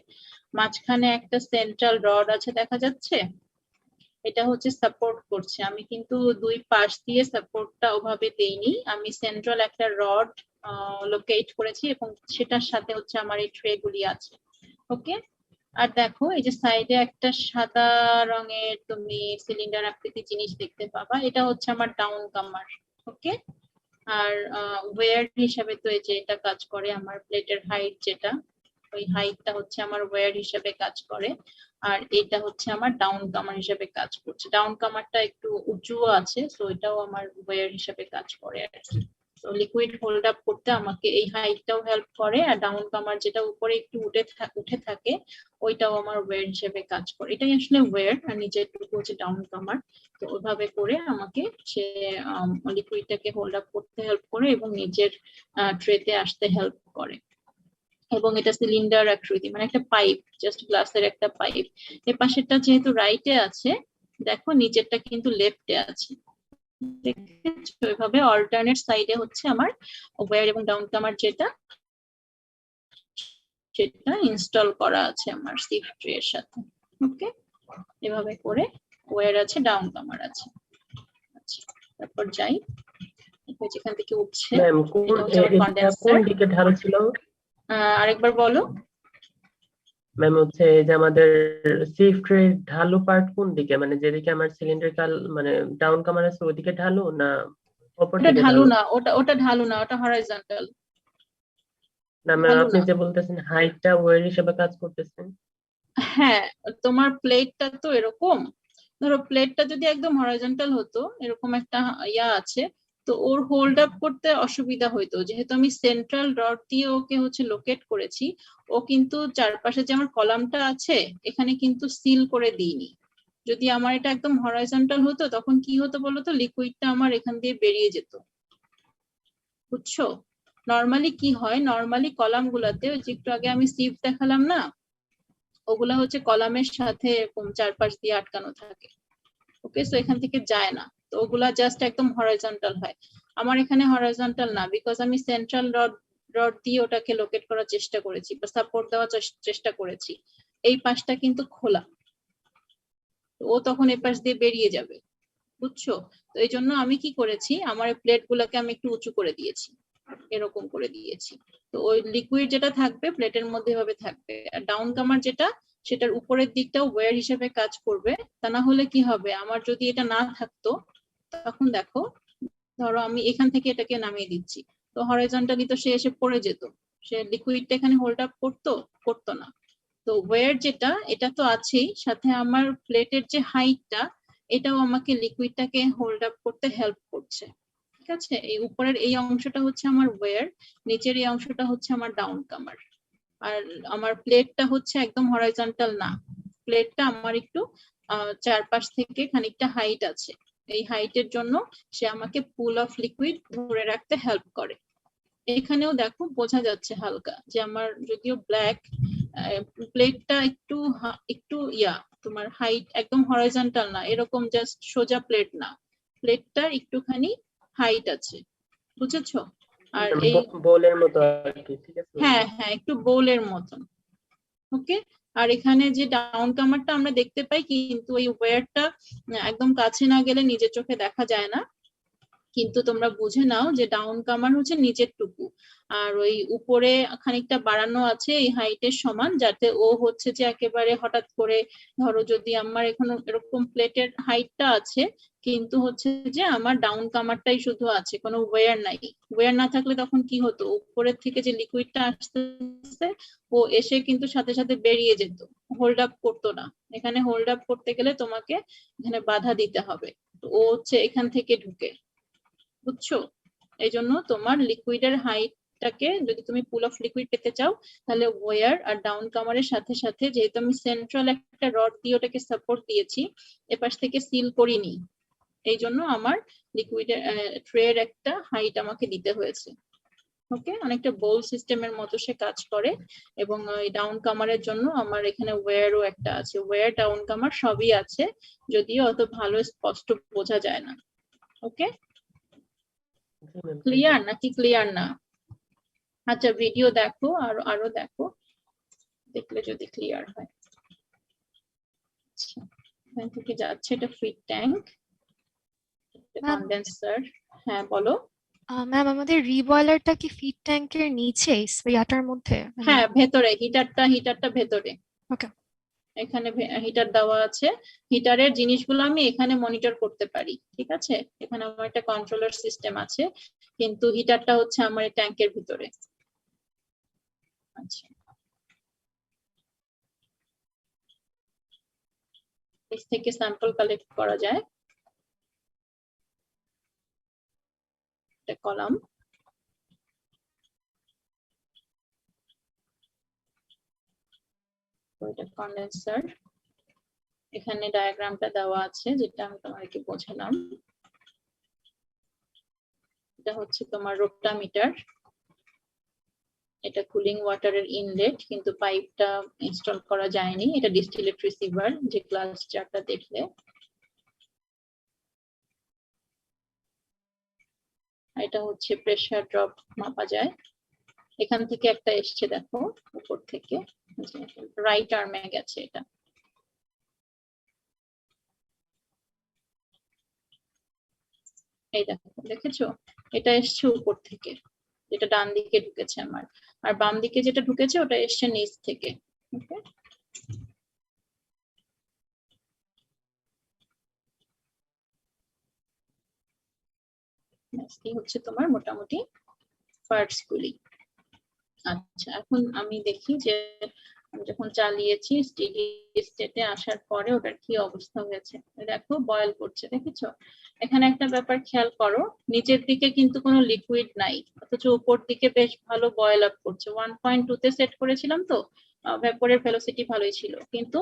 মাঝখানে একটা সেন্ট্রাল রড আছে, দেখা যাচ্ছে, এটা হচ্ছে সাপোর্ট করছে। আমি কিন্তু দুই পাশ দিয়ে সাপোর্টটা ওভাবে দেইনি, আমি সেন্ট্রাল একটা রড লোকেট করেছি এবং সেটার সাথে হচ্ছে আমার এই ট্রে গুলি আছে। ওকে, আর দেখো এই যে সাইডে একটা সাদা রঙের তুমি সিলিন্ডার আকৃতি জিনিস দেখতে পাবা, এটা হচ্ছে আমার ডাউন কামার। ওকে, আর ওয়্যার হিসাবে তো এই যে এটা কাজ করে, আমার প্লেটের হাইট যেটা, ওই হাইটটা হচ্ছে আমার ওয়্যার হিসেবে কাজ করে। আর এটা হচ্ছে আমার ডাউন কামার হিসেবে কাজ করছে। ডাউন কামারটা একটু উঁচুও আছে, তো এটাও আমার ওয়্যার হিসেবে কাজ করে আর কি। তো লিকুইড হোল্ড আপ করতে আমাকে এই হাইটটাও হেল্প করে, আর ডাউন কামার যেটা উপরে একটু উঠে থাকে ওইটাও আমার ওয়্যার হিসেবে কাজ করে। এটাই আসলে ওয়্যার, আর নিচেরটুকু হচ্ছে ডাউন কামার। তো ওইভাবে করে আমাকে সে লিকুইডটাকে হোল্ড আপ করতে হেল্প করে এবং নিচের ট্রেতে আসতে হেল্প করে। এবং এটা সিলিন্ডার আকৃতি, মানে একটা পাইপ, জাস্ট গ্লাসের একটা পাইপ। এর পাশেরটা যেহেতু রাইটে আছে, দেখো নিচেরটা কিন্তু লেফটে আছে, দেখেছো, এভাবে অল্টারনেট সাইডে হচ্ছে আমার ওয়্যার এবং ডাউন কামার যেটা সেটা ইনস্টল করা আছে আমার সিফট ট্রে এর সাথে। ওকে, এভাবে করে ওয়্যার আছে, ডাউন কামার আছে। আচ্ছা, তারপর যাই, যেখান থেকে উঠছে ম্যাম কোন দিকে ঢাল ছিল? আরেকবার বলো। ম্যাম হচ্ছে যে আমাদের সিফট ট্রে ঢালু পার্ট কোন দিকে, মানে যেদিকে আমার সিলিন্ড্রিক্যাল মানে ডাউন কামার আছে ওদিকে ঢালু না অপর ওটা দিকে ঢালু ঢালু? না, ওটা ঢালু না, ওটা হরাইজন্টাল। না ম্যাম, আপনি যে বলতেছেন হাইটটা ওয়্যার হিসেবে কাজ করতেছেন। হ্যাঁ, তোমার প্লেটটা তো এরকম, ধরো প্লেটটা যদি একদম হরাইজন্টাল হতো, এরকম একটা ইয়া আছে, তো ওর হোল্ড আপ করতে অসুবিধা হইতো। যেহেতু আমি সেন্ট্রাল রড দিয়ে ওকে হচ্ছে লোকেট করেছি, ও কিন্তু চারপাশে যে আমার কলামটা আছে এখানে কিন্তু সিল করে দিইনি। যদি আমার এটা একদম হরাইজন্টাল হতো তখন কি হতো বলতো, লিকুইডটা আমার এখান দিয়ে বেরিয়ে যেত, বুঝছো। নর্মালি কি হয়, নর্মালি কলাম গুলাতে ওই যে একটু আগে আমি সিভ দেখালাম না, ওগুলা হচ্ছে কলামের সাথে এরকম চারপাশ দিয়ে আটকানো থাকে। ওকে, সো এখান থেকে যায় না, তো ওগুলা জাস্ট একদম হরাইজন্টাল হয়। আমার এখানে হরাইজন্টাল না, বিকজ আমি সেন্ট্রাল রড দিয়ে ওটাকে লোকেট করার চেষ্টা করেছি বা সাপোর্ট দেওয়ার চেষ্টা করেছি। এই পাশটা কিন্তু খোলা, ও তখন এই পাশ দিয়ে বেরিয়ে যাবে, বুঝছো। তো এই জন্য আমি কি করেছি, আমার প্লেট গুলাকে আমি একটু উঁচু করে দিয়েছি, এরকম করে দিয়েছি। তো ওই লিকুইড যেটা থাকবে প্লেটের মধ্যে ভাবে থাকবে, আর ডাউন কামার যেটা সেটার উপরের দিকটাও ওয়্যার হিসেবে কাজ করবে। তা না হলে কি হবে, আমার যদি এটা না থাকতো, তখন দেখো, ধরো আমি এখান থেকে এটাকে নামিয়ে দিচ্ছি, তো তো হরাইজন্টালি তো সে এসে পড়ে যেত, সে লিকুইডটা এখানে হোল্ড আপ করতো না। তো ওয়্যার যেটা, এটা তো আছেই, সাথে আমার প্লেটের যে হাইটটা, এটাও আমাকে লিকুইডটাকে হোল্ড আপ করতে হেল্প করছে। ঠিক আছে, এই উপরের এই অংশটা হচ্ছে আমার ওয়্যার, নিচের এই অংশটা হচ্ছে আমার ডাউন কামার। আর আমার প্লেটটা হচ্ছে একদম হরাইজন্টাল না, প্লেটটা আমার একটু চারপাশ থেকে খানিকটা হাইট আছে। এই হাইটের জন্য সে আমাকে পুল অফ লিকুইড ধরে রাখতে হেল্প করে। এখানেও দেখো বোঝা যাচ্ছে হালকা যে আমার যদিও ব্ল্যাক, প্লেটটা একটু তোমার হাইট একদম হরাইজন্টাল না, এরকম জাস্ট সোজা প্লেট না, প্লেটটা একটুখানি হাইট আছে, বুঝেছো? আর এই বোলের মতো আর কি, ঠিক আছে। হ্যাঁ হ্যাঁ, একটু বোলের মতন। ওকে, আর এখানে যে ডাউন কামারটা আমরা দেখতে পাই, কিন্তু ওই ওয়্যারটা একদম কাছে না গেলে নিজের চোখে দেখা যায় না, কিন্তু তোমরা বুঝে নাও যে ডাউন কামার হচ্ছে নিচের টুকু, আর ওই উপরে খানিকটা বাড়ানো আছে এই হাইটের সমান, যাতে ও হচ্ছে যে একেবারে হঠাৎ করে ধরো যদি আমার এখন এরকম প্লেটের হাইটটা আছে, কিন্তু হচ্ছে যে আমার ডাউন কামারটাই শুধু আছে, কোনো ওয়্যার নাই। ওয়্যার না থাকলে তখন কি হতো, উপরের থেকে যে লিকুইডটা আসতেছে ও এসে কিন্তু সাথে সাথে বেরিয়ে যেত, হোল্ড আপ করতো না। এখানে হোল্ড আপ করতে গেলে তোমাকে এখানে বাধা দিতে হবে, তো ও হচ্ছে এখান থেকে ঢুকে, বুঝছো? এই জন্য তোমার লিকুইডের হাইটটাকে যদি তুমি পুল অফ লিকুইড পেতে চাও, তাহলে ওয়্যার আর ডাউন কামারের সাথে সাথে, যেহেতু আমি সেন্ট্রাল একটা রড দিয়ে ওটাকে সাপোর্ট দিয়েছি, এপাশ থেকে সিল করিনি, এই জন্য আমার লিকুইডের ট্রের একটা হাইট আমাকে দিতে হয়েছে। ওকে, অনেকটা বোল সিস্টেমের মতো সে কাজ করে। এবং ওই ডাউন কামারের জন্য আমার এখানে ওয়্যারও একটা আছে, ওয়্যার ডাউন কামার সবই আছে, যদিও অত ভালো স্পষ্ট বোঝা যায় না। ওকে, ক্লিয়ার নাকি ক্লিয়ার না? আচ্ছা, ভিডিও দেখো, আরো দেখো, দেখলে যদি ক্লিয়ার হয়। আচ্ছা, এখান থেকে যাচ্ছে, এটা ফিট ট্যাঙ্ক, কনডেন্সার। হ্যাঁ বলো। ম্যাম, আমাদের রিবয়লারটা কি ফিড ট্যাঙ্কের নিচে ইয়াটার মধ্যে? হ্যাঁ, ভেতরে, হিটারটা ভেতরে। ওকে। এখানে হিটার দেওয়া আছে, হিটারের জিনিসগুলো আমি এখানে মনিটর করতে পারি, ঠিক আছে, এখানে আমার একটা কন্ট্রোলার সিস্টেম আছে, কিন্তু হিটারটা হচ্ছে আমার ট্যাঙ্কের ভিতরে। আচ্ছা, এর থেকে স্যাম্পল কালেক্ট করা যায়, একটা কলাম, ওইটা কন্ডেন্সার। এখানে ডায়াগ্রামটা দেওয়া আছে যেটা আমি তোমাদেরকে বোঝালাম, এটা হচ্ছে তোমার রোটামিটার, এটা কুলিং ওয়াটারের ইনলেট, কিন্তু পাইপটা ইনস্টল করা যায়নি, এটা ডিস্টিলেট রিসিভার যে ক্লাস চারটা দেখলে। এটা হচ্ছে প্রেসার ড্রপ মাপা যায়, এখান থেকে একটা এসছে দেখো উপর থেকে, রাইট আর্মে গেছে এটা। এই দেখো, দেখেছো, এটা এসছে উপর থেকে, যেটা ডান দিকে ঢুকেছে আমার, আর বাম দিকে যেটা ঢুকেছে ওটা এসছে নিচ থেকে। ওকে, এই হচ্ছে তোমার মোটামুটি পার্টস গুলি। আচ্ছা, এখন আমি দেখি যে আমি যখন চালিয়েছি স্টেডি স্টেটে আসার পরে ওটার কি অবস্থা হয়েছে। দেখো বয়েল করছে, দেখেছো? এখানে একটা ব্যাপার খেয়াল করো, নিচের দিকে কিন্তু কোনো লিকুইড নাই, অথচ উপর দিকে বেশ ভালো বয়েল আপ করছে। 1.2 তে সেট করেছিলাম, তো ভ্যাপরের ভেলোসিটি ভালোই ছিল, কিন্তু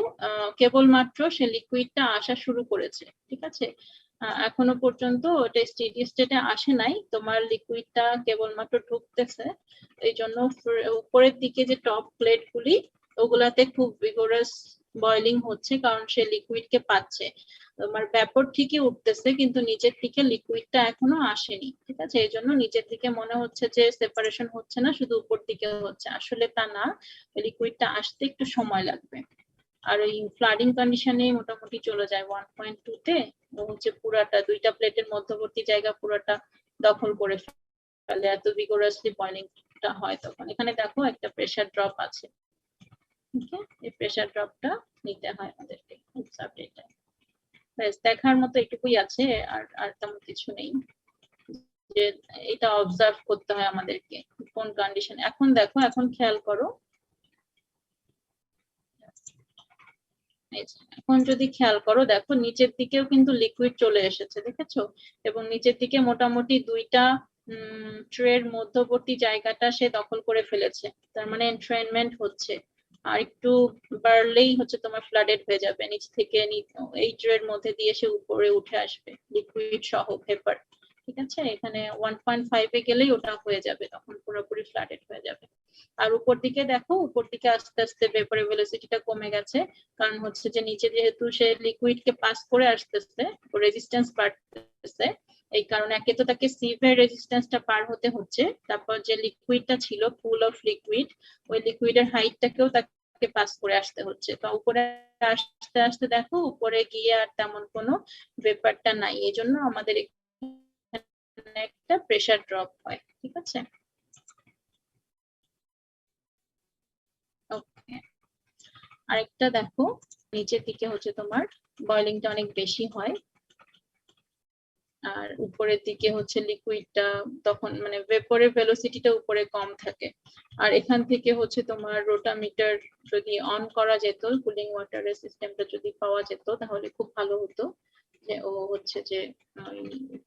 কেবলমাত্র সে লিকুইডটা আসা শুরু করেছে, ঠিক আছে, এখনো পর্যন্ত ওটা স্টেডি স্টেটে আসে নাই, তোমার লিকুইডটা কেবলমাত্র ঢুকতেছে। এই জন্য উপরের দিকে যে টপ প্লেট গুলি, ওগুলাতে খুব ভিগোরাস বয়লিং হচ্ছে, কারণ সে লিকুইড কে পাচ্ছে। তোমার ভ্যাপর ঠিকই উঠতেছে, কিন্তু নিচের দিকে লিকুইডটা এখনো আসেনি, ঠিক আছে, এই জন্য নিচের দিকে মনে হচ্ছে যে সেপারেশন হচ্ছে না, শুধু উপর দিকে হচ্ছে, আসলে তা না, লিকুইডটা আসতে একটু সময় লাগবে। আর ওই ফ্লাডিং কন্ডিশনে মোটামুটি চলে যায় 1.2 তে, হচ্ছে পুরাটা দুইটা প্লেটের মধ্যবর্তী জায়গা পুরাটা দখল করে ফেলে, এত ভিগোরাসলি বয়লিংটা হয় তখন। এখানে দেখো একটা প্রেসার ড্রপ আছে, ওকে, এই প্রেসার ড্রপটা নিতে হয় আমাদেরকে, দেখার মতো এটুকুই আছে, আর তেমন কিছু নেই। যে এটা অবজার্ভ করতে হয় আমাদেরকে কোন কন্ডিশন। এখন দেখো, এখন খেয়াল করো, এই যে, এখন যদি খেয়াল করো দেখো নিচের দিকেও কিন্তু লিকুইড চলে এসেছে, দেখেছো? এবং নিচের দিকে মোটামুটি দুইটা ট্রের মধ্যবর্তী জায়গাটা সে দখল করে ফেলেছে, তার মানে এনট্রেনমেন্ট হচ্ছে। আর একটু বাড়লেই হচ্ছে তোমার ফ্লাডেড হয়ে যাবে, নিচ থেকে এই ট্রের মধ্যে দিয়ে সে উপরে উঠে আসবে লিকুইড সহ পেপার। ঠিক আছে, এখানে 1.5 এ গেলেই ওটা হয়ে যাবে, তখন পুরোপুরি ফ্লাডেড হয়ে যাবে। আর উপর দিকে দেখো, উপর দিকে আস্তে আস্তে ভেপরের ভেলোসিটিটা কমে গেছে, কারণ হচ্ছে যে নিচে যেহেতু সে লিকুইড কে পাস করে আসতেছে, রেজিস্ট্যান্স বাড়তেছে, এই কারণে একে তো তাকে সিভের রেজিস্ট্যান্সটা পার হতে হচ্ছে, তারপর যে লিকুইডটা ছিল ফুল অফ লিকুইড, ওই লিকুইডের হাইটটাকেও তাকে পাস করে আসতে হচ্ছে। তো উপরে আস্তে আস্তে দেখো উপরে গিয়ে আর তেমন কোনো ভেপারটা নাই, এই জন্য আমাদের এখানে একটা প্রেসার ড্রপ হয়। ঠিক আছে, ওকে। আরেকটা দেখো, নিচের দিকে হচ্ছে তোমার বয়লিংটা অনেক বেশি হয়, আর উপরের দিকে হচ্ছে লিকুইডটা তখন মানে ভেপরের ভেলোসিটিটা উপরে কম থাকে। আর এখান থেকে হচ্ছে তোমার রোটামিটার যদি অন করা যেত, কুলিং ওয়াটারের সিস্টেমটা যদি পাওয়া যেত তাহলে খুব ভালো হতো, যে ও হচ্ছে যে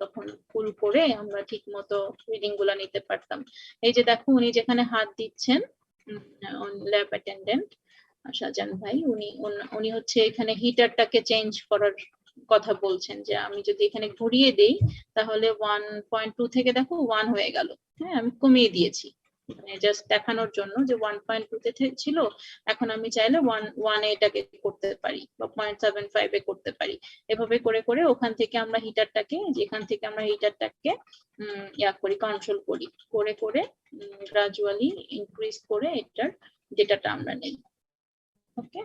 তখন কুল করে আমরা ঠিক মতো রিডিং গুলা নিতে পারতাম। এই যে দেখো উনি যেখানে হাত দিচ্ছেন, ল্যাব অ্যাটেন্ডেন্ট শাহজাহান ভাই, উনি হচ্ছে এখানে হিটারটাকে চেঞ্জ করার কথা বলছেন, যে আমি যদি এখানে ঘুরিয়ে দেই তাহলে 1.2 থেকে দেখো 1 হয়ে গেল। হ্যাঁ, আমি কমিয়ে দিয়েছি মানে জাস্ট দেখানোর জন্য যে 1.2 তে ছিল, এখন আমি চাইলে 1 এটাকে করতে পারি বা 0.75 এ করতে পারি। এভাবে করে করে ওখান থেকে আমরা হিটারটাকে, যেখান থেকে আমরা হিটারটাকে ইয়া করি, কন্ট্রোল করি, করে করে গ্রাজুয়ালি ইনক্রিজ করে এটার ডেটাটা আমরা নেই। ওকে,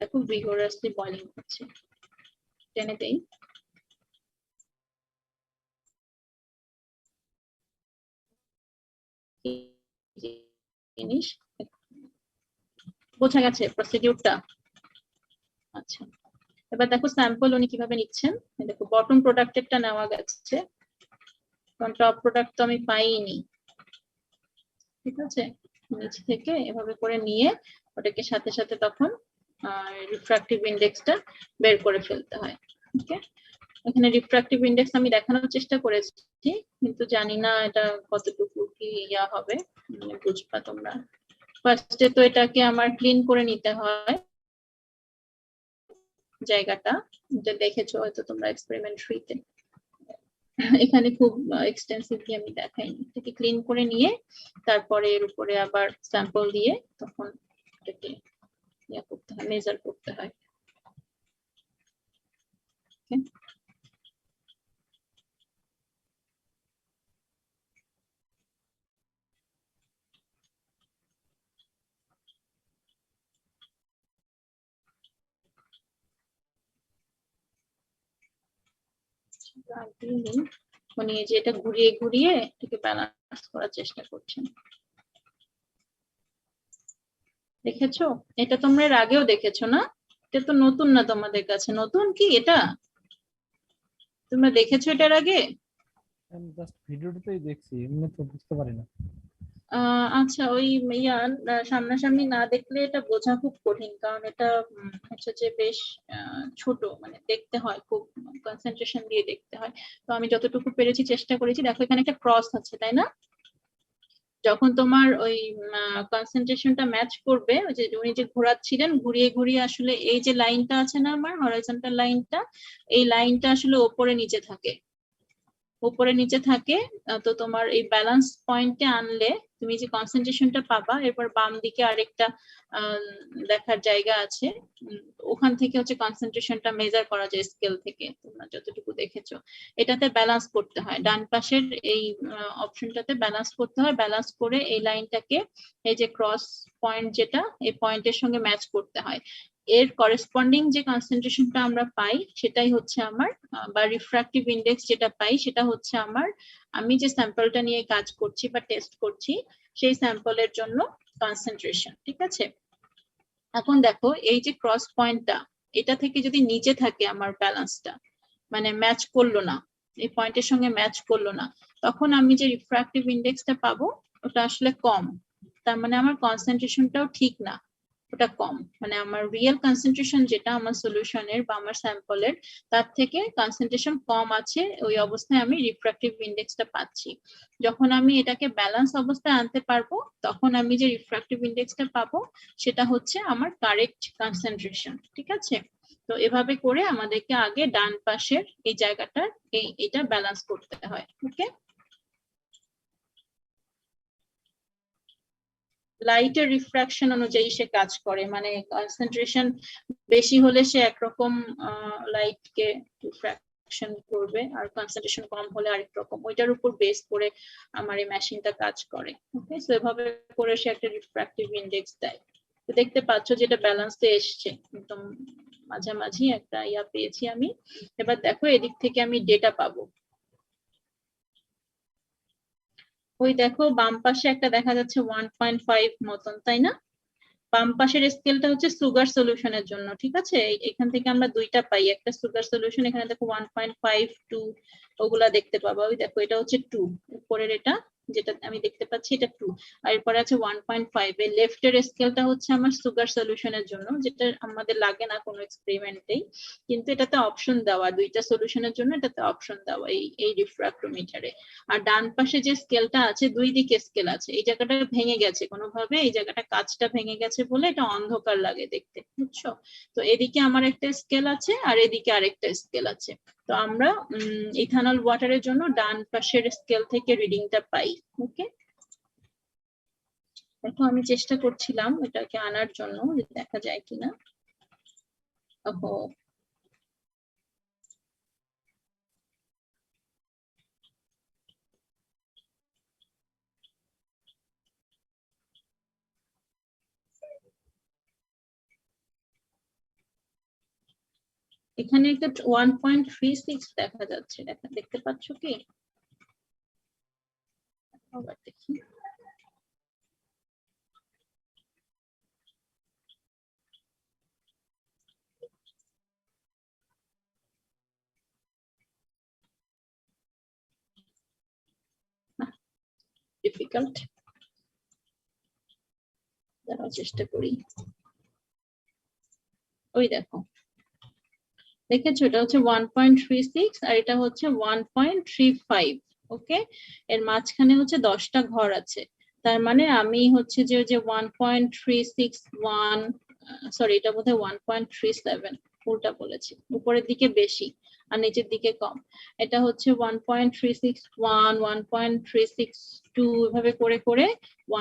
দেখো ভিগোরাসলি বয়লিং হচ্ছে, টেনে দেই। জিনিস বোঝা গেছে প্রসিডিউরটা? আচ্ছা, এবার দেখো স্যাম্পল উনি কিভাবে নিচ্ছেন। দেখো বটম প্রোডাক্টেরটা নেওয়া গেছে, কারণ টপ প্রোডাক্ট তো আমি পাইনি। ঠিক আছে, নিচ থেকে এভাবে করে নিয়ে ওটাকে সাথে সাথে তখন রিফ্রাক্টিভ ইন্ডেক্সটা বের করে ফেলতে হয়। ওকে, এখানে রিফ্রাক্টিভ ইন্ডেক্স আমি দেখানোর চেষ্টা করেছি, কিন্তু জানি না এটা কতটুকু কি ইয়া হবে, মানে বুঝবা তোমরা। ফার্স্টে তো এটাকে আমার ক্লিন করে নিতে হয় জায়গাটা, যেটা দেখেছো হয়তো তোমরা এক্সপেরিমেন্ট 3 তে। এখানে খুব এক্সটেন্সিভলি আমি দেখাইনি। এটাকে ক্লিন করে নিয়ে তারপরে এর উপরে আবার স্যাম্পল দিয়ে তখন এটাকে ইয়া করতে হয়, মেজার করতে হয়। উনি যে এটা ঘুরিয়ে ঘুরিয়ে এটাকে ব্যালেন্স করার চেষ্টা করছেন, দেখেছো? এটা তোমরা এর আগেও দেখেছো না? এটা তো নতুন না তোমাদের কাছে, নতুন কি এটা? তোমরা দেখেছো এটার আগে? আমি জাস্ট ভিডিওটাতেই দেখছি, এমনি তো বুঝতে পারি না। আচ্ছা, ওই সামনাসামনি না দেখলে এটা বোঝা খুব কঠিন, কারণ এটা হচ্ছে যে বেশ ছোট, মানে দেখতে হয় খুব কনসেন্ট্রেশন দিয়ে দেখতে হয়। তো আমি যতটুকু পেরেছি চেষ্টা করেছি। দেখো এখানে একটা ক্রস আছে, তাই না? যখন তোমার ওই কনসেন্ট্রেশনটা ম্যাচ করবে, ওই যে উনি যে ঘোরাচ্ছিলেন, ঘুরিয়ে ঘুরিয়ে আসলে এই যে লাইনটা আছে না আমার হরাইজন্টাল লাইনটা, এই লাইনটা আসলে ওপরে নিচে থাকে, উপরে নিচে থাকে। তো তোমার এই ব্যালেন্স পয়েন্টে আনলে তুমি যে কনসেন্ট্রেশনটা পাবা, এরপর বাম দিকে আরেকটা দেখার জায়গা আছে, ওখান থেকে হচ্ছে কনসেন্ট্রেশনটা মেজার করা যায় স্কেল থেকে, তোমরা যতটুকু দেখেছো। এটাতে ব্যালেন্স করতে হয়, ডান পাশের এই অপশনটাতে ব্যালেন্স করতে হয়, ব্যালেন্স করে এই লাইনটাকে এই যে ক্রস পয়েন্ট যেটা, এই পয়েন্টের সঙ্গে ম্যাচ করতে হয়। এর করেসপন্ডিং যে কনসেন্ট্রেশনটা আমরা পাই সেটাই হচ্ছে আমার, বা রিফ্রাক্টিভ ইন্ডেক্স যেটা পাই সেটা হচ্ছে আমার, আমি যে স্যাম্পলটা নিয়ে কাজ করছি বা টেস্ট করছি সেই স্যাম্পলের জন্য কনসেন্ট্রেশন। ঠিক আছে, এখন দেখো এই যে ক্রস পয়েন্টটা, এটা থেকে যদি নিচে থাকে আমার ব্যালেন্সটা, মানে ম্যাচ করলো না, এই পয়েন্টের সঙ্গে ম্যাচ করলো না, তখন আমি যে রিফ্র্যাক্টিভ ইন্ডেক্সটা পাবো ওটা আসলে কম, তার মানে আমার কনসেন্ট্রেশনটাও ঠিক না, ওটা কম, মানে আমার রিয়েল কনসেন্ট্রেশন যেটা আমার সলিউশনের বা আমার স্যাম্পলের তার থেকে কনসেন্ট্রেশন কম আছে, ওই অবস্থায় আমি রিফ্র্যাক্টিভ ইন্ডেক্সটা পাচ্ছি। যখন আমি এটাকে ব্যালেন্স অবস্থায় আনতে পারবো তখন আমি যে রিফ্র্যাক্টিভ ইন্ডেক্সটা পাবো সেটা হচ্ছে আমার কারেক্ট কনসেন্ট্রেশন। ঠিক আছে, তো এভাবে করে আমাদেরকে আগে ডান পাশের এই জায়গাটার এটা ব্যালেন্স করতে হয়। ওকে, লাইটের রিফ্রাকশন অনুযায়ী সে কাজ করে, মানে কনসেন্ট্রেশন বেশি হলে সে একরকম লাইটকে রিফ্রাকশন করবে, আর কনসেন্ট্রেশন কম হলে আরেক রকম, ওইটার উপর বেস করে আমার এই মেশিনটা কাজ করে। ওকে, সো এভাবে করে সে একটা রিফ্রাক্টিভ ইন্ডেক্স দেয়। তো দেখতে পাচ্ছ যেটা ব্যালেন্সে এসছে, একদম মাঝামাঝি একটা ইয়া পেয়েছি আমি। এবার দেখো এদিক থেকে আমি ডেটা পাবো, ওই দেখো বাম পাশে একটা দেখা যাচ্ছে 1.5 মতন, তাই না? বাম পাশের স্কেলটা হচ্ছে সুগার সলিউশনের জন্য। ঠিক আছে, এখান থেকে আমরা দুইটা পাই, একটা সুগার সলিউশন, এখানে দেখো 1.5 2 ওগুলা দেখতে পাবা। ওই দেখো এটা হচ্ছে 2, উপরের এটা যেটা আমি দেখতে পাচ্ছি এটা 2, আর এরপরে আছে 1.5। এই লেফটের স্কেলটা হচ্ছে আমার সুগার সলিউশনের জন্য, যেটা আমাদের লাগে না কোনো এক্সপেরিমেন্টেই, কিন্তু এটাতে অপশন দেওয়া, দুইটা সলিউশনের জন্য এটাতে অপশন দেওয়া এই রিফ্রাক্টোমিটারে। আর ডান পাশে যে স্কেলটা আছে, দুই দিকে স্কেল আছে, এই জায়গাটা ভেঙে গেছে কোনোভাবে, এই জায়গাটা কাঁচটা ভেঙে গেছে বলে এটা অন্ধকার লাগে দেখতে, বুঝছো? তো এদিকে আমার একটা স্কেল আছে আর এদিকে আরেকটা স্কেল আছে। তো আমরা ইথানল ওয়াটারের জন্য ডান পাশের স্কেল থেকে রিডিংটা পাই। ওকে, দেখো আমি চেষ্টা করছিলাম এটাকে আনার জন্য, দেখা যায় কিনা। ওহো, এখানে একটা 1.36 দেখা যাচ্ছে, দেখতে পাচ্ছ কি? আবার দেখি, ডিফিকাল্ট, দেওয়ার চেষ্টা করি। ওই দেখো, দেখেছো এটা হচ্ছে 1.36 আর এটা হচ্ছে 1.35। ওকে, এর মাঝখানে হচ্ছে 10টা ঘর আছে, তার মানে আমি হচ্ছে যে 1.361, সরি এটা বোধহয় 1.37, উল্টা বলেছি, উপরের দিকে বেশি আর নিচের দিকে কম। এটা হচ্ছে 1.361, 1.362 এভাবে করে করে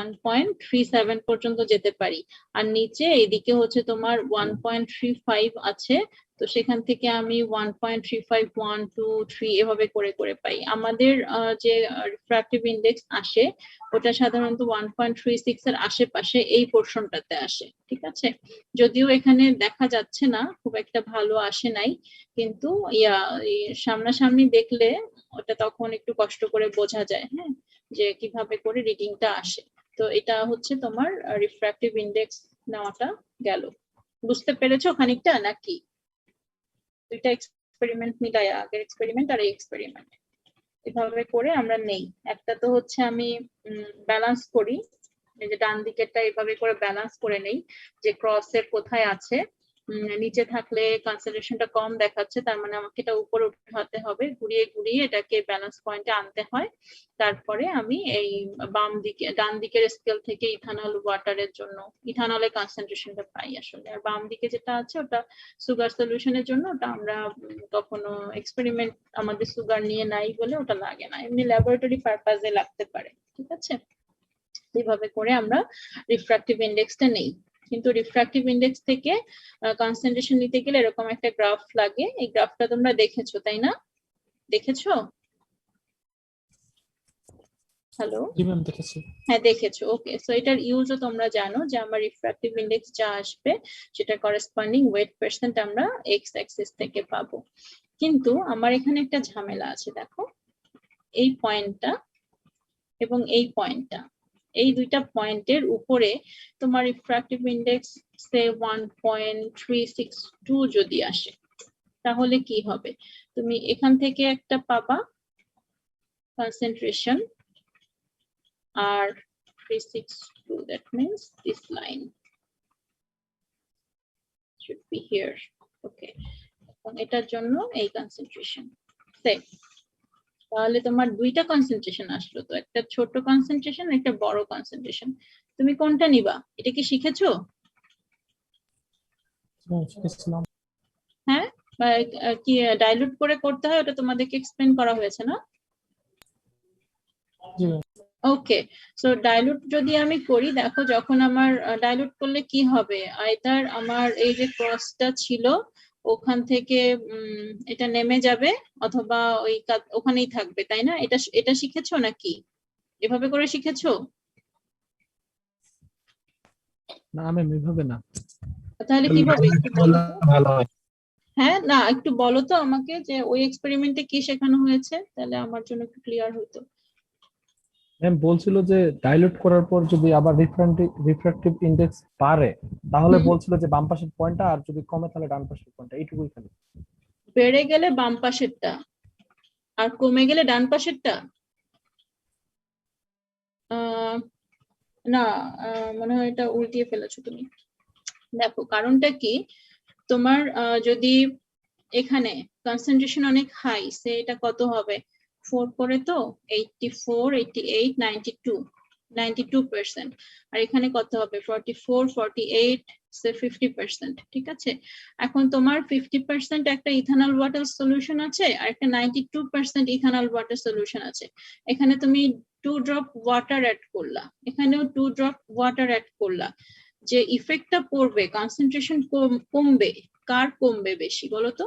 1.37 পর্যন্ত যেতে পারি। আর নিচে এইদিকে হচ্ছে তোমার 1.35 আছে, তো সেখান থেকে আমি 1.35 1 2 3 এভাবে করে করে পাই। আমাদের যে রিফ্রাক্টিভ ইন্ডেক্স আসে ওটা সাধারণত 1.36 এর আশেপাশে এই পোরশনটাতে আসে। ঠিক আছে, যদিও এখানে দেখা যাচ্ছে না, খুব একটা ভালো আসে নাই, কিন্তু সামনাসামনি দেখলে ওটা তখন একটু কষ্ট করে বোঝা যায়, হ্যাঁ, যে কিভাবে করে রিডিংটা আসে। তো এটা হচ্ছে তোমার রিফ্রাক্টিভ ইন্ডেক্স নেওয়াটা গেল। বুঝতে পেরেছো খানিকটা নাকি? দুইটা এক্সপেরিমেন্ট মিলাই, আগের এক্সপেরিমেন্ট আর এই এক্সপেরিমেন্ট, এভাবে করে আমরা নেই। একটা তো হচ্ছে আমি ব্যালেন্স করি, এই যে ডান দিকেরটা এভাবে করে ব্যালেন্স করে নেই যে ক্রসের কোথায় আছে, নিচে থাকলে কনসেন্ট্রেশনটা কম দেখাচ্ছে, তার মানে আমাকে এটা উপরে উঠাতে হবে, ঘুরিয়ে ঘুরিয়ে এটাকে ব্যালেন্স পয়েন্টে আনতে হয়। তারপরে আমি এই বাম দিকে ডান দিকের স্কেল থেকে ইথানল ওয়াটারের জন্য ইথানলের কনসেন্ট্রেশনটা পাই আসলে। আর বাম দিকে যেটা আছে ওটা সুগার সলিউশনের জন্য, ওটা আমরা কখনো এক্সপেরিমেন্ট আমাদের সুগার নিয়ে নাই বলে ওটা লাগে না, এমনি ল্যাবরেটরি পারপাজে লাগতে পারে। ঠিক আছে, এইভাবে করে আমরা রিফ্রাক্টিভ ইন্ডেক্সটা নেই। কিন্তু রিফ্রাক্টিভ ইন্ডেক্স থেকে কনসেন্ট্রেশন নিতে গেলে এরকম একটা গ্রাফ লাগে, এই গ্রাফটা তোমরা দেখেছো তাই না? দেখেছো? হ্যালো, জি ম্যাম দেখেছি। হ্যাঁ দেখেছো। ওকে, সো এটার ইউজও তোমরা জানো যে আমার রিফ্রাক্টিভ ইন্ডেক্স যা আসবে সেটা করেসপন্ডিং ওয়েট পার্সেন্ট আমরা এক্স অ্যাক্সিস থেকে পাবো। কিন্তু আমার এখানে একটা ঝামেলা আছে, দেখো এই পয়েন্টটা এবং এই পয়েন্টটা, এই দুইটা পয়েন্টের উপরে তোমার রিফ্রাক্টিভ ইন্ডেক্স সে 1.362 যদি আসে, তাহলে কি হবে, তুমি এখান থেকে একটা পাবা concentration R 362, that means this line should be here. Okay, এখন এটার জন্য এই concentration সেম। তাহলে তোমার দুইটা কনসেন্ট্রেশন আসলো, তো একটা ছোট কনসেন্ট্রেশন একটা বড় কনসেন্ট্রেশন, তুমি কোনটা নিবা? এটা কি শিখেছো? শিখেছিলাম। হ্যাঁ, বা কি ডাইলুট করে করতে হয়, ওটা তোমাদেরকে এক্সপ্লেন করা হয়েছে না? জি ওকে, সো ডাইলুট যদি আমি করি, দেখো যখন আমার ডাইলুট করলে কি হবে, আইদার আমার এই যে ক্রসটা ছিল ওখান থেকে এটা নেমে যাবে, অথবা ওই ওখানেই থাকবে, তাই না? এটা এটা শিখেছো নাকি? এভাবে করে শিখেছো? না আমি এভাবে না। তাহলে কিভাবে একটু বলো তো? ভালো হয়। হ্যাঁ, না একটু বলো তো আমাকে যে ওই এক্সপেরিমেন্টে কি শেখানো হয়েছে, তাহলে আমার জন্য একটু ক্লিয়ার হতো। ম্যাম বলছিল যে ডাইলুট করার পর যদি আবার রিফ্র্যাক্টিভ ইনডেক্স বাড়ে তাহলে হুম। বলছিল যে বাম পাশের পয়েন্টটা, আর যদি কমে তাহলে ডান পাশের পয়েন্টটা, এইটুকুই খালি। বেড়ে গেলে বাম পাশেরটা আর কমে গেলে ডান পাশেরটা? না, মনে হয় এটা উল্টিয়ে ফেলেছো তুমি। দেখো কারণটা কি, তোমার যদি এখানে কনসেন্ট্রেশন অনেক হাই, সে এটা কত হবে, 4 করে তো 84, 88, 92, 92%, আর এখানে কত হবে 44, 48, সে 50%, ঠিক আছে? এখন তোমার 50% একটা ইথানল ওয়াটার সলিউশন আছে আর একটা 92% ইথানল ওয়াটার সলিউশন আছে। এখানে তুমি 2 ড্রপ ওয়াটার অ্যাড করলা, এখানেও 2 ড্রপ ওয়াটার অ্যাড করলা, যে ইফেক্টটা পড়বে, কনসেন্ট্রেশন কমবে, কার কমবে বেশি বলো তো?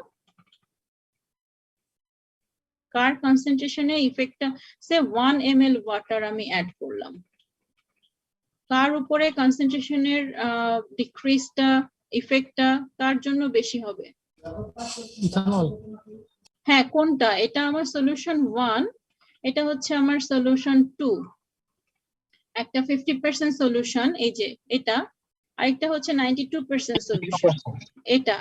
কার কনসেন্ট্রেশনে ইফেক্টটা, সে 1 ml ওয়াটার আমি অ্যাড করলাম, কার উপরে কনসেন্ট্রেশনের ডিক্রিজটা, ইফেক্টটা কার জন্য বেশি হবে? ইথানল। হ্যাঁ, কোনটা? এটা আমার সলিউশন 1, এটা হচ্ছে আমার সলিউশন 2। একটা 50% সলিউশন এই যে এটা, আরেকটা হচ্ছে 92% সলিউশন এটা।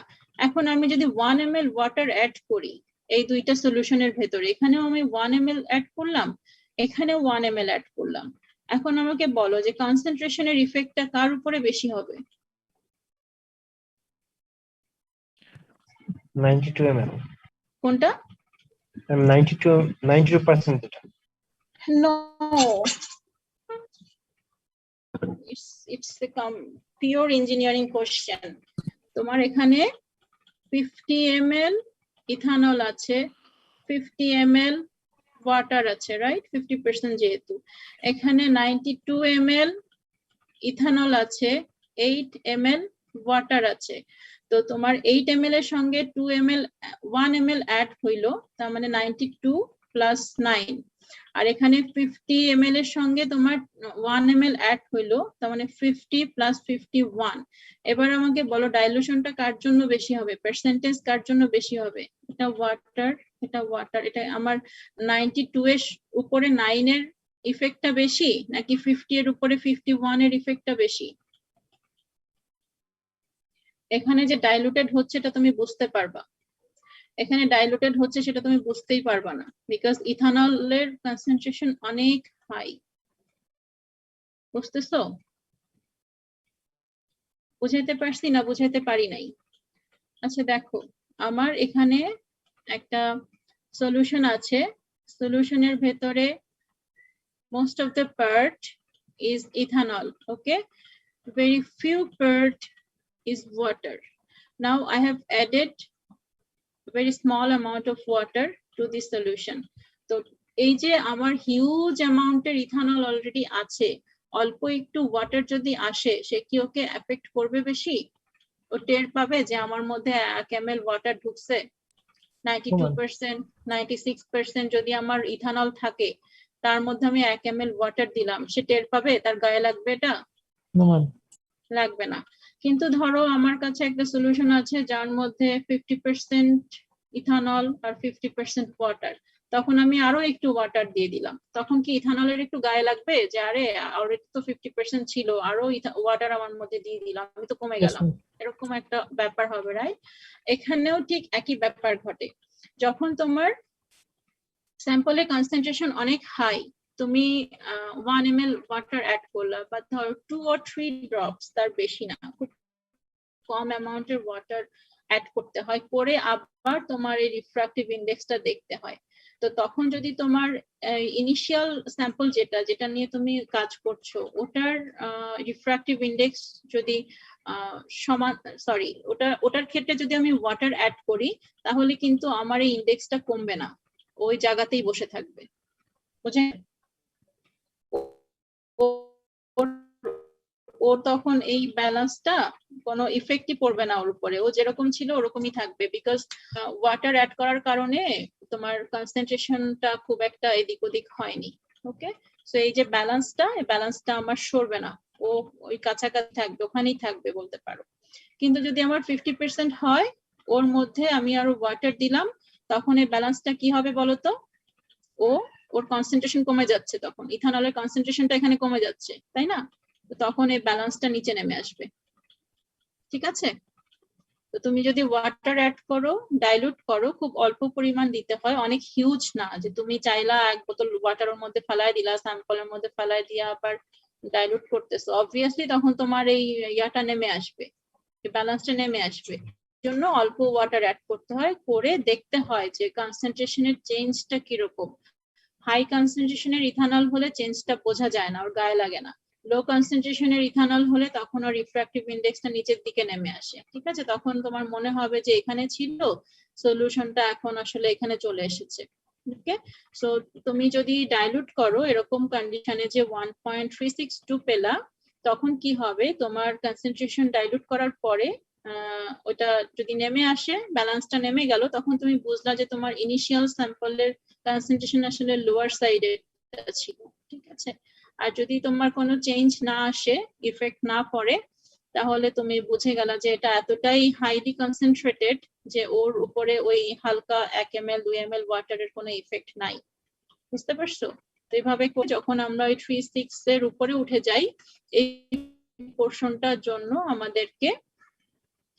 এখন আমি যদি 1 ml ওয়াটার অ্যাড করি এই দুইটা সলিউশনের ভেতরে, এখানেও আমি 1 ml অ্যাড করলাম, এখানেও 1 ml অ্যাড করলাম, এখন আমাকে বলো যে কনসেন্ট্রেশনের ইফেক্টটা কার উপরে বেশি হবে? 92 ml, কোনটা? 92% এটা। No, it's a pure engineering question. তোমার এখানে 50 ml ইথানল আছে, 50 ml ওয়াটার আছে, রাইট? 50% যেহেতু, এখানে 92 ml ইথানল আছে, 8 ml ওয়াটার আছে, তো তোমার 8 ml এর সঙ্গে 2 ml 1 ml অ্যাড হইলো, তার মানে 92 প্লাস 9, আর এখানে 50 ml এর সঙ্গে তোমার 1 ml অ্যাড হইলো, তার মানে 50 প্লাস 51। এবার আমাকে বলো ডাইলুশনটা কার জন্য বেশি হবে, পার্সেন্টেজ কার জন্য বেশি হবে? এটা ওয়াটার, এটা ওয়াটার, এটা আমার 92 এর উপরে 9 এর ইফেক্টটা বেশি নাকি 50 এর উপরে 51 এর ইফেক্টটা বেশি? এখানে যে ডাইলুটেড হচ্ছে এটা তুমি বুঝতে পারবা, এখানে ডাইলুটেড হচ্ছে সেটা তুমি বুঝতেই পারবা না, বিকজ ইথানলের কনসেন্ট্রেশন অনেক হাই। বুঝতেছো? বুঝাইতে পারছি না বুঝাইতে পারি নাই? আচ্ছা দেখো, আমার এখানে একটা সলিউশন আছে, সলিউশনের ভেতরে most of the part is ethanol, okay, very few part is water. Now I have added very small amount of water to this solution. তো এই যে আমার হিউজ অ্যামাউন্টের ইথানল অলরেডি আছে, অল্প একটু ওয়াটার যদি আসে সে কি ওকে এফেক্ট করবে বেশি? ও টের পাবে যে আমার মধ্যে 1 ml ওয়াটার ঢুকছে? 92%, 96% যদি আমার ইথানল থাকে, তার মধ্যে আমি 1 ml ওয়াটার দিলাম, সে টের পাবে? তার গায়ে লাগবে এটা? লাগবে না। কিন্তু ধরো আমার কাছে একটা সলিউশন আছে যার মধ্যে 50% ইথানল আর 50% ওয়াটার, তখন আমি আরো একটু ওয়াটার দিয়ে দিলাম, তখন কি ইথানলের একটু গায়ে লাগবে যে আরে অলরেডি তো 50% ছিল, আরো ওয়াটার আমার মধ্যে দিয়ে দিলাম, আমি তো কমে Yes, গেলাম, ma'am. এরকম একটা ব্যাপার হবে, রাইট? এখানেও ঠিক একই ব্যাপার ঘটে। যখন তোমার স্যাম্পলের কনসেন্ট্রেশন অনেক হাই, তুমি 1 ml ওয়াটার অ্যাড করলা, বা ধর 2 or 3 ড্রপস, তার বেশি না, খুব কম অ্যামাউন্টের ওয়াটার অ্যাড করতে হয়, করে আবার তোমার এই রিফ্রাক্টিভ ইন্ডেক্সটা দেখতে হয়। তো তখন যদি তোমার ইনিশিয়াল স্যাম্পল যেটা নিয়ে তুমি কাজ করছো, ওটার রিফ্রাক্টিভ ইন্ডেক্স যদি সমান, সরি, ওটার ক্ষেত্রে যদি আমি ওয়াটার অ্যাড করি, তাহলে কিন্তু আমার এই ইন্ডেক্সটা কমবে না, ওই জায়গাতেই বসে থাকবে, বুঝেন? ও তখন এই ব্যালেন্সটা কোনো ইফেক্টই পড়বে না ওর উপরে, ও যেরকম ছিল ওরকমই থাকবে, বিকজ ওয়াটার অ্যাড করার কারণে তোমার কনসেন্ট্রেশনটা খুব একটা এদিক ওদিক হয়নি। ওকে, সো এই যে ব্যালেন্সটা আমার সরবে না, ও ওই কাছাকাছি থাকবে, ওখানেই থাকবে বলতে পারো। কিন্তু যদি আমার 50% হয়, ওর মধ্যে আমি আরো ওয়াটার দিলাম, তখন এই ব্যালেন্সটা কি হবে বলতো? ওর কনসেন্ট্রেশন কমে যাচ্ছে, তখন ইথানলের কনসেন্ট্রেশনটা এখানে কমে যাচ্ছে, তাই না? তো তখন এই ব্যালেন্সটা নিচে নেমে আসবে, ঠিক আছে? তো তুমি যদি ওয়াটার অ্যাড করো, ডাইলুট করো, খুব অল্প পরিমাণ দিতে হয়, অনেক হিউজ না যে তুমি চাইলা 1 বোতল ওয়াটারের মধ্যে ফেলাই দিলা, স্যাম্পলের মধ্যে ফেলাই দিয়া আবার ডাইলুট করতেছো, অবভিয়াসলি তখন তোমার এই ইয়াটা নেমে আসবে, ব্যালেন্সটা নেমে আসবে। জন্য অল্প ওয়াটার অ্যাড করতে হয়, করে দেখতে হয় যে কনসেন্ট্রেশনের চেঞ্জটা কিরকম। হাই কনসেন্ট্রেশনের ইথানল হলে চেঞ্জটা বোঝা যায় না, ওর গায়ে লাগে না। লো কনসেন্ট্রেশনের ইথানল হলে তখন ওর রিফ্রাক্টিভ ইন্ডেক্সটা নিচের দিকে নেমে আসে, ঠিক আছে? তখন তোমার মনে হবে যে এখানে ছিল সলিউশনটা, এখন আসলে এখানে চলে এসেছে। ওকে, সো তুমি যদি ডাইলুট করো এরকম কন্ডিশনে যে 1.362 পেলা, তখন কি হবে, তোমার কনসেন্ট্রেশন ডাইলুট করার পরে ওটা যদি নেমে আসে, ব্যালেন্সটা নেমে গেল, তখন তুমি বুঝলা যে তোমার ইনিশিয়াল স্যাম্পলের কনসেন্ট্রেশন আসলে লোয়ার সাইডে ছিল, ঠিক আছে? আর যদি তোমার কোনো চেঞ্জ না আসে, ইফেক্ট না পড়ে, তাহলে তুমি বুঝে গেলা যে এটা এতটাই হাইলি কনসেন্ট্রেটেড যে ওর উপরে ওই হালকা 1 ml 2 ml ওয়াটারের কোনো ইফেক্ট নাই। বুঝতে পারছো? তো এইভাবে যখন আমরা ওই 3.6 এর উপরে উঠে যাই, এই পোর্শনটার জন্য আমাদেরকে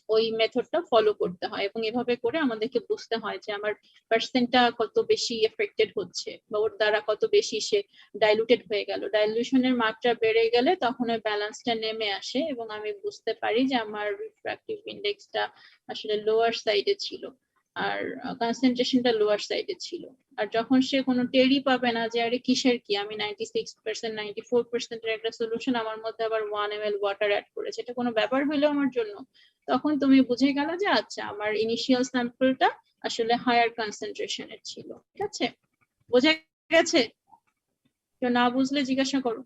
ওই মেথডটা ফলো করতে হয়, এবং এভাবে করে আমাদেরকে বুঝতে হয় যে আমার পার্সেন্টটা কত বেশি এফেক্টেড হচ্ছে, বা ওর দ্বারা কত বেশি সে ডাইলুটেড হয়ে গেল। ডাইলুশনের মাত্রা বেড়ে গেলে তখন ওই ব্যালেন্সটা নেমে আসে, এবং আমি বুঝতে পারি যে আমার রিফ্রাক্টিভ ইন্ডেক্সটা আসলে লোয়ার সাইডে ছিল, আর কনসেন্ট্রেশনটা লোয়ার সাইডে ছিল। আর যখন সে কোনো টেরই পাবে না যে আরে কিসের কি, আমি 96% 94% এর একটা সলিউশন, আমার মধ্যে আবার 1 ml ওয়াটার অ্যাড করেছে, এটা কোনো ব্যাপার হলো আমার জন্য, তখন তুমি বুঝে গেলে যে আচ্ছা আমার ইনিশিয়াল স্যাম্পলটা আসলে হায়ার কনসেন্ট্রেশনের ছিল। ঠিক আছে, বোঝা গেছে? কেউ না বুঝলে জিজ্ঞাসা করো।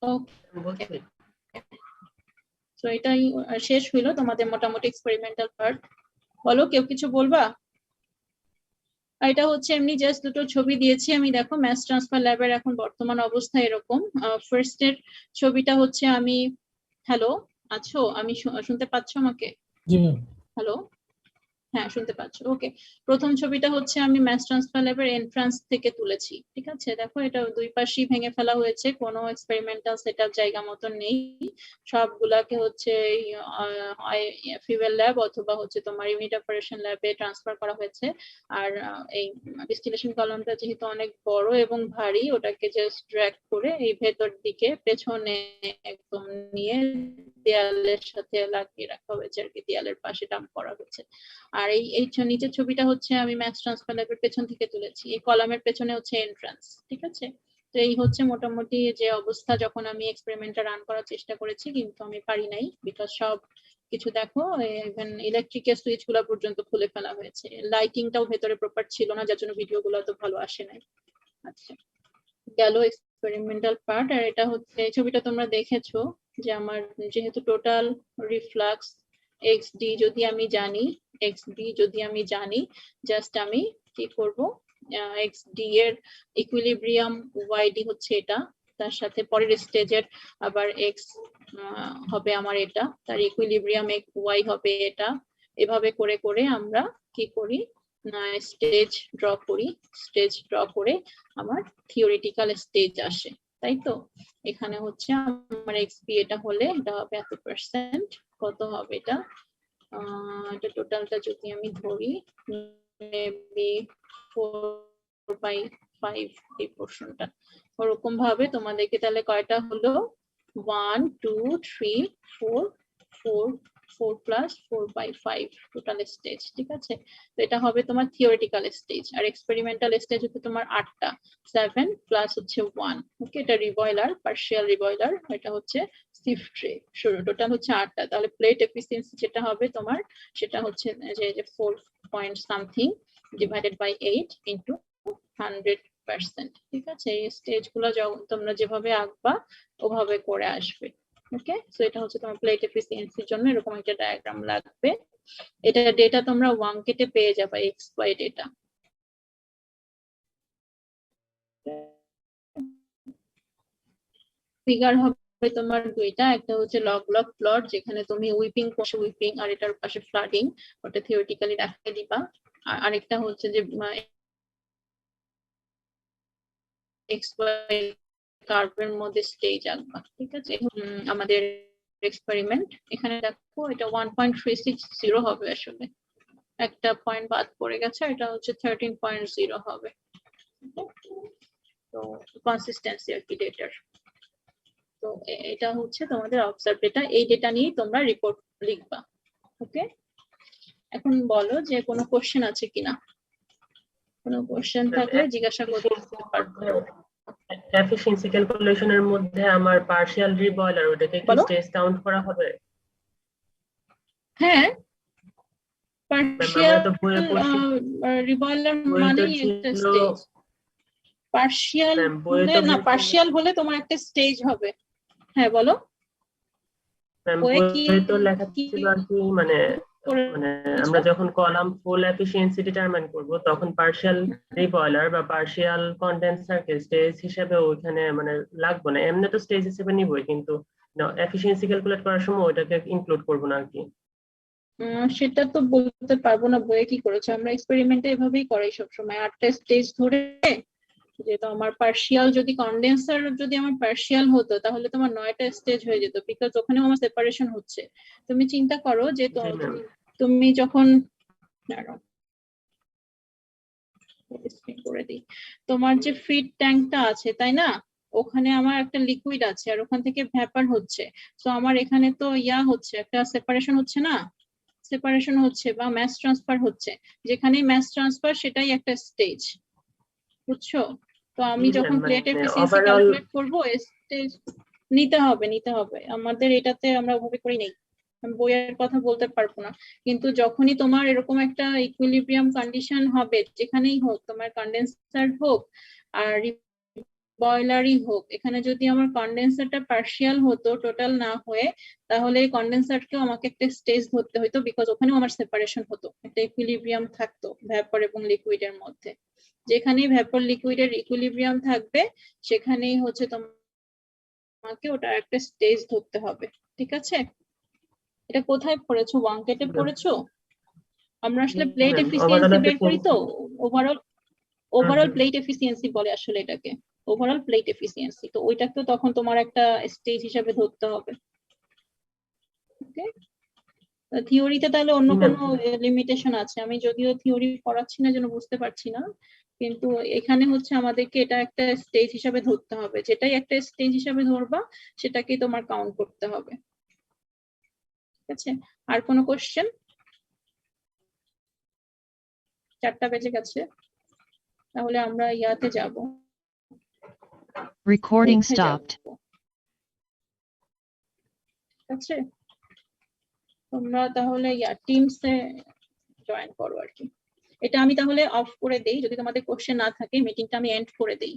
ওকে, তো এটাই শেষ হইলো তোমাদের মোটামুটি এক্সপেরিমেন্টাল পার্ট। বলো, কেউ কিছু বলবা? এটা হচ্ছে এমনি জাস্ট দুটো ছবি দিয়েছি আমি, দেখো ম্যাস ট্রান্সফার ল্যাবের এখন বর্তমান অবস্থা এরকম। ফার্স্ট এর ছবিটা হচ্ছে আমি, হ্যালো আছো, আমি শুনতে পাচ্ছ আমাকে? জি ম্যাম। হ্যালো, হ্যাঁ শুনতে পাচ্ছ, ওকে। প্রথম ছবিটা হচ্ছে আমি ম্যাস ট্রান্সফার ল্যাবের এন্ট্রান্স থেকে তুলেছি, ঠিক আছে? দেখো এটা দুই পাশেই ভেঙে ফেলা হয়েছে, কোনো এক্সপেরিমেন্টাল সেটআপ জায়গা মতো নেই, সবগুলাকে হচ্ছে ফিউয়েল ল্যাব অথবা হচ্ছে তোমার ইউনিট অপারেশন ল্যাবে ট্রান্সফার করা হয়েছে। আর এই ডিস্টিলেশন কলমটা যেহেতু অনেক বড় এবং ভারী, ওটাকে জাস্ট ড্র্যাগ করে এই ভেতর দিকে পেছনে একদম নিয়ে দেয়ালের সাথে লাগিয়ে রাখা হয়েছে আর কি, দেয়ালের পাশে ডাম্প করা হয়েছে। আর এই নিচের ছবিটা হচ্ছে আমি ম্যাস ট্রান্সফার ল্যাবের পেছন থেকে তুলেছি, এই কলামের পেছনে হচ্ছে এন্ট্রান্স, ঠিক আছে? তো এই হচ্ছে মোটামুটি যে অবস্থা যখন আমি এক্সপেরিমেন্টটা রান করার চেষ্টা করেছি, কিন্তু আমি পারি নাই, বিকজ সব কিছু দেখো ইভেন ইলেকট্রিকের সুইচ গুলা পর্যন্ত খুলে ফেলা হয়েছে, লাইটিংটাও ভেতরে প্রপার ছিল না, যার জন্য ভিডিও গুলো তো ভালো আসে নাই। আচ্ছা, গেল এক্সপেরিমেন্টাল পার্ট। আর এটা হচ্ছে ছবিটা তোমরা দেখেছো যে আমার যেহেতু টোটাল রিফ্লাক্স XD যদি আমি জানি, জাস্ট আমি কি করব, XD এর ইকুইলিব্রিয়াম YD হচ্ছে এটা, তার সাথে পরের স্টেজের আবার X হবে আমার এটা, তার ইকুইলিব্রিয়াম Y হবে এটা, এভাবে করে করে আমরা কি করি, স্টেজ ড্র করি, স্টেজ ড্র করে আমার থিওরিটিক্যাল স্টেজ আসে, তাই তো? এখানে হচ্ছে আমার এক্সপি এটা হলে এটা হবে এত পার্সেন্ট, কত হবে এটা? এটা টোটালটা যদি আমি ধরি মেবি 4/5 এই পোর্শনটা, ওরকম ভাবে তোমাদেরকে তাহলে কয়টা হলো 1 2 3 4 4 4 প্লাস 4/5 টোটাল স্টেজ, ঠিক আছে? তো এটা হবে তোমার থিওরিটিক্যাল স্টেজ, আর এক্সপেরিমেন্টাল স্টেজ হচ্ছে তোমার 8টা, 7 প্লাস হচ্ছে 1। ওকে, এটা রিবয়লার, পার্শিয়াল রিবয়লার, এটা হচ্ছে সিফট ট্রে, টোটাল হচ্ছে 8টা। তাহলে প্লেট এফিসিয়েন্সি যেটা হবে তোমার, সেটা হচ্ছে যে 4 point something divided by 8 into 100%, ঠিক আছে? এই স্টেজ গুলো তোমরা যেভাবে আঁকবা ওভাবে করে আসবে। ওকে, সো এটা হচ্ছে তোমার প্লেট এফিসিয়েন্সির জন্য এরকম একটা ডায়াগ্রাম লাগবে। এটা ডেটা তোমরা ওয়াংকেটে পেয়ে যাবে, এক্স ওয়াই ডেটা। ফিগার হবে তোমার দুইটা, একটা হচ্ছে লগ লগ প্লট যেখানে তুমি উইপিং করছো, উইপিং, আর এটার পাশে ফ্লাডিং, ওটা থিওরিটিক্যালি দেখাই দিবা। আর আরেকটা হচ্ছে যে এক্স ওয়াই কার্ভের মধ্যে স্টেজ আঁকবা, ঠিক আছে? আমাদের এক্সপেরিমেন্ট এখানে দেখো এটা 1.360 হবে, আসলে একটা পয়েন্ট বাদ পড়ে গেছে, এটা হচ্ছে 13.0 হবে। তো কনসিস্টেন্সি আর কি ডেটার। তো এটা হচ্ছে তোমাদের অবজার্ভ ডেটা, এই ডেটা নিয়ে তোমরা রিপোর্ট লিখবা। ওকে, এখন বলো যে কোনো কোশ্চেন আছে কিনা, কোনো কোশ্চেন থাকলে জিজ্ঞাসা করতে পারো। এফিশিয়েন্সি ক্যালকুলেশনের মধ্যে আমার পার্শিয়াল রিবয়লার, ওটাকে কি বলো। স্টেজ কাউন্ট করা হবে? হ্যাঁ, আমরা পার্শিয়াল তো বইয়ে পড়ছি, রিবয়লার বইয়ে তো মানেই একটা ছিল, স্টেজ। পার্শিয়াল বইয়ে হলে তো না, বলছিল, পার্শিয়াল হলে তোমার একটা স্টেজ হবে। হ্যাঁ বলো, বইয়ে কি বইয়ে তো লেখা কি ছিল আর কি, মানে মানে করেছো? আমরা যখন কলাম ফুল এফিশিয়েন্সি ডিটারমাইন করব তখন পার্শিয়াল রিবয়লার বা পার্শিয়াল কন্ডেন্সারকে স্টেজ হিসেবে ওইখানে মানে লাগবে না, এমনি তো স্টেজ হিসেবে নিবই, কিন্তু এফিশিয়েন্সি ক্যালকুলেট করার সময় ওইটাকে ইনক্লুড করব না আর কি। সেটা তো বলতে পারবো না বইয়ে কি করেছে, আমরা এক্সপেরিমেন্টে এভাবেই করাই সবসময়, 8টা স্টেজ ধরে। যেহেতু আমার পার্শিয়াল, যদি কন্ডেন্সার যদি আমার পার্শিয়াল হতো তাহলে তোমার 9টা স্টেজ হয়ে যেত, বিকজ ওখানেও আমার সেপারেশন হচ্ছে। তুমি চিন্তা করো যে জি ম্যাম। তুমি যখন করে দিই, তোমার যে ফিড ট্যাঙ্কটা আছে তাই না, ওখানে আমার একটা লিকুইড আছে আর ওখান থেকে ভ্যাপার হচ্ছে। তো আমার এখানে তো হচ্ছে, একটা সেপারেশন হচ্ছে না, সেপারেশন হচ্ছে বা ম্যাস ট্রান্সফার হচ্ছে। যেখানেই ম্যাস ট্রান্সফার সেটাই একটা স্টেজ, বুঝছো? তো আমি জি যখন ম্যাম, প্লেট মানে এফিসিয়েন্সি ওভারঅল ক্যালকুলেট করব, স্টেজ নিতে হবে আমাদের, এটাতে আমরা ওভাবে করি নেই। আমি বইয়ের কথা বলতে পারবো না, কিন্তু যখনই তোমার এরকম একটা ইকুইলিব্রিয়াম কন্ডিশন হবে, যেখানেই হোক, তোমার কন্ডেন্সার হোক আর বয়লারই হোক, এখানে যদি আমার কন্ডেন্সারটা পার্শিয়াল হতো, টোটাল না হয়ে, তাহলে কন্ডেন্সারকেও আমাকে একটা স্টেজ ধরতে হতো, বিকজ ওখানেও আমার সেপারেশন হতো, একটা ইকুইলিব্রিয়াম থাকতো ভ্যাপর এবং লিকুইডের মধ্যে। যেখানেই ভ্যাপর লিকুইডের ইকুইলিব্রিয়াম থাকবে সেখানেই হচ্ছে তোমাকে ওটা একটা স্টেজ ধরতে হবে, ঠিক আছে? এটা কোথায় পড়েছো, ওয়াংকেটে পড়েছো? আমরা আসলে প্লেট ম্যাম ওভারঅল এফিসিয়েন্সি বের করি তো, efficiency. Overall overall plate efficiency বলে আসলে এটাকে, ওভারঅল প্লেট এফিসিয়েন্সি। তো ওইটা তো তখন তোমার একটা স্টেজ হিসাবে ধরতে হবে। ওকে, থিওরিতে তাহলে অন্য জি ম্যাম। কোনো লিমিটেশন আছে? আমি যদিও থিওরি পড়াচ্ছি না জন্য বুঝতে পারছি না, কিন্তু এখানে হচ্ছে আমাদেরকে এটা একটা স্টেজ হিসাবে ধরতে হবে, যেটাই একটা স্টেজ হিসাবে ধরবা সেটাকে তোমার কাউন্ট করতে হবে, ঠিক আছে? আর কোনো কোশ্চেন? 4টা বেজে গেছে, তাহলে আমরা ইয়াতে যাব, Recording পরীক্ষায় যাব, stopped. ঠিক আছে? তোমরা তাহলে টিমসে জয়েন করো আর কি। এটা আমি তাহলে অফ করে দেই, যদি তোমাদের কোশ্চেন না থাকে মিটিংটা আমি এন্ড করে দেই।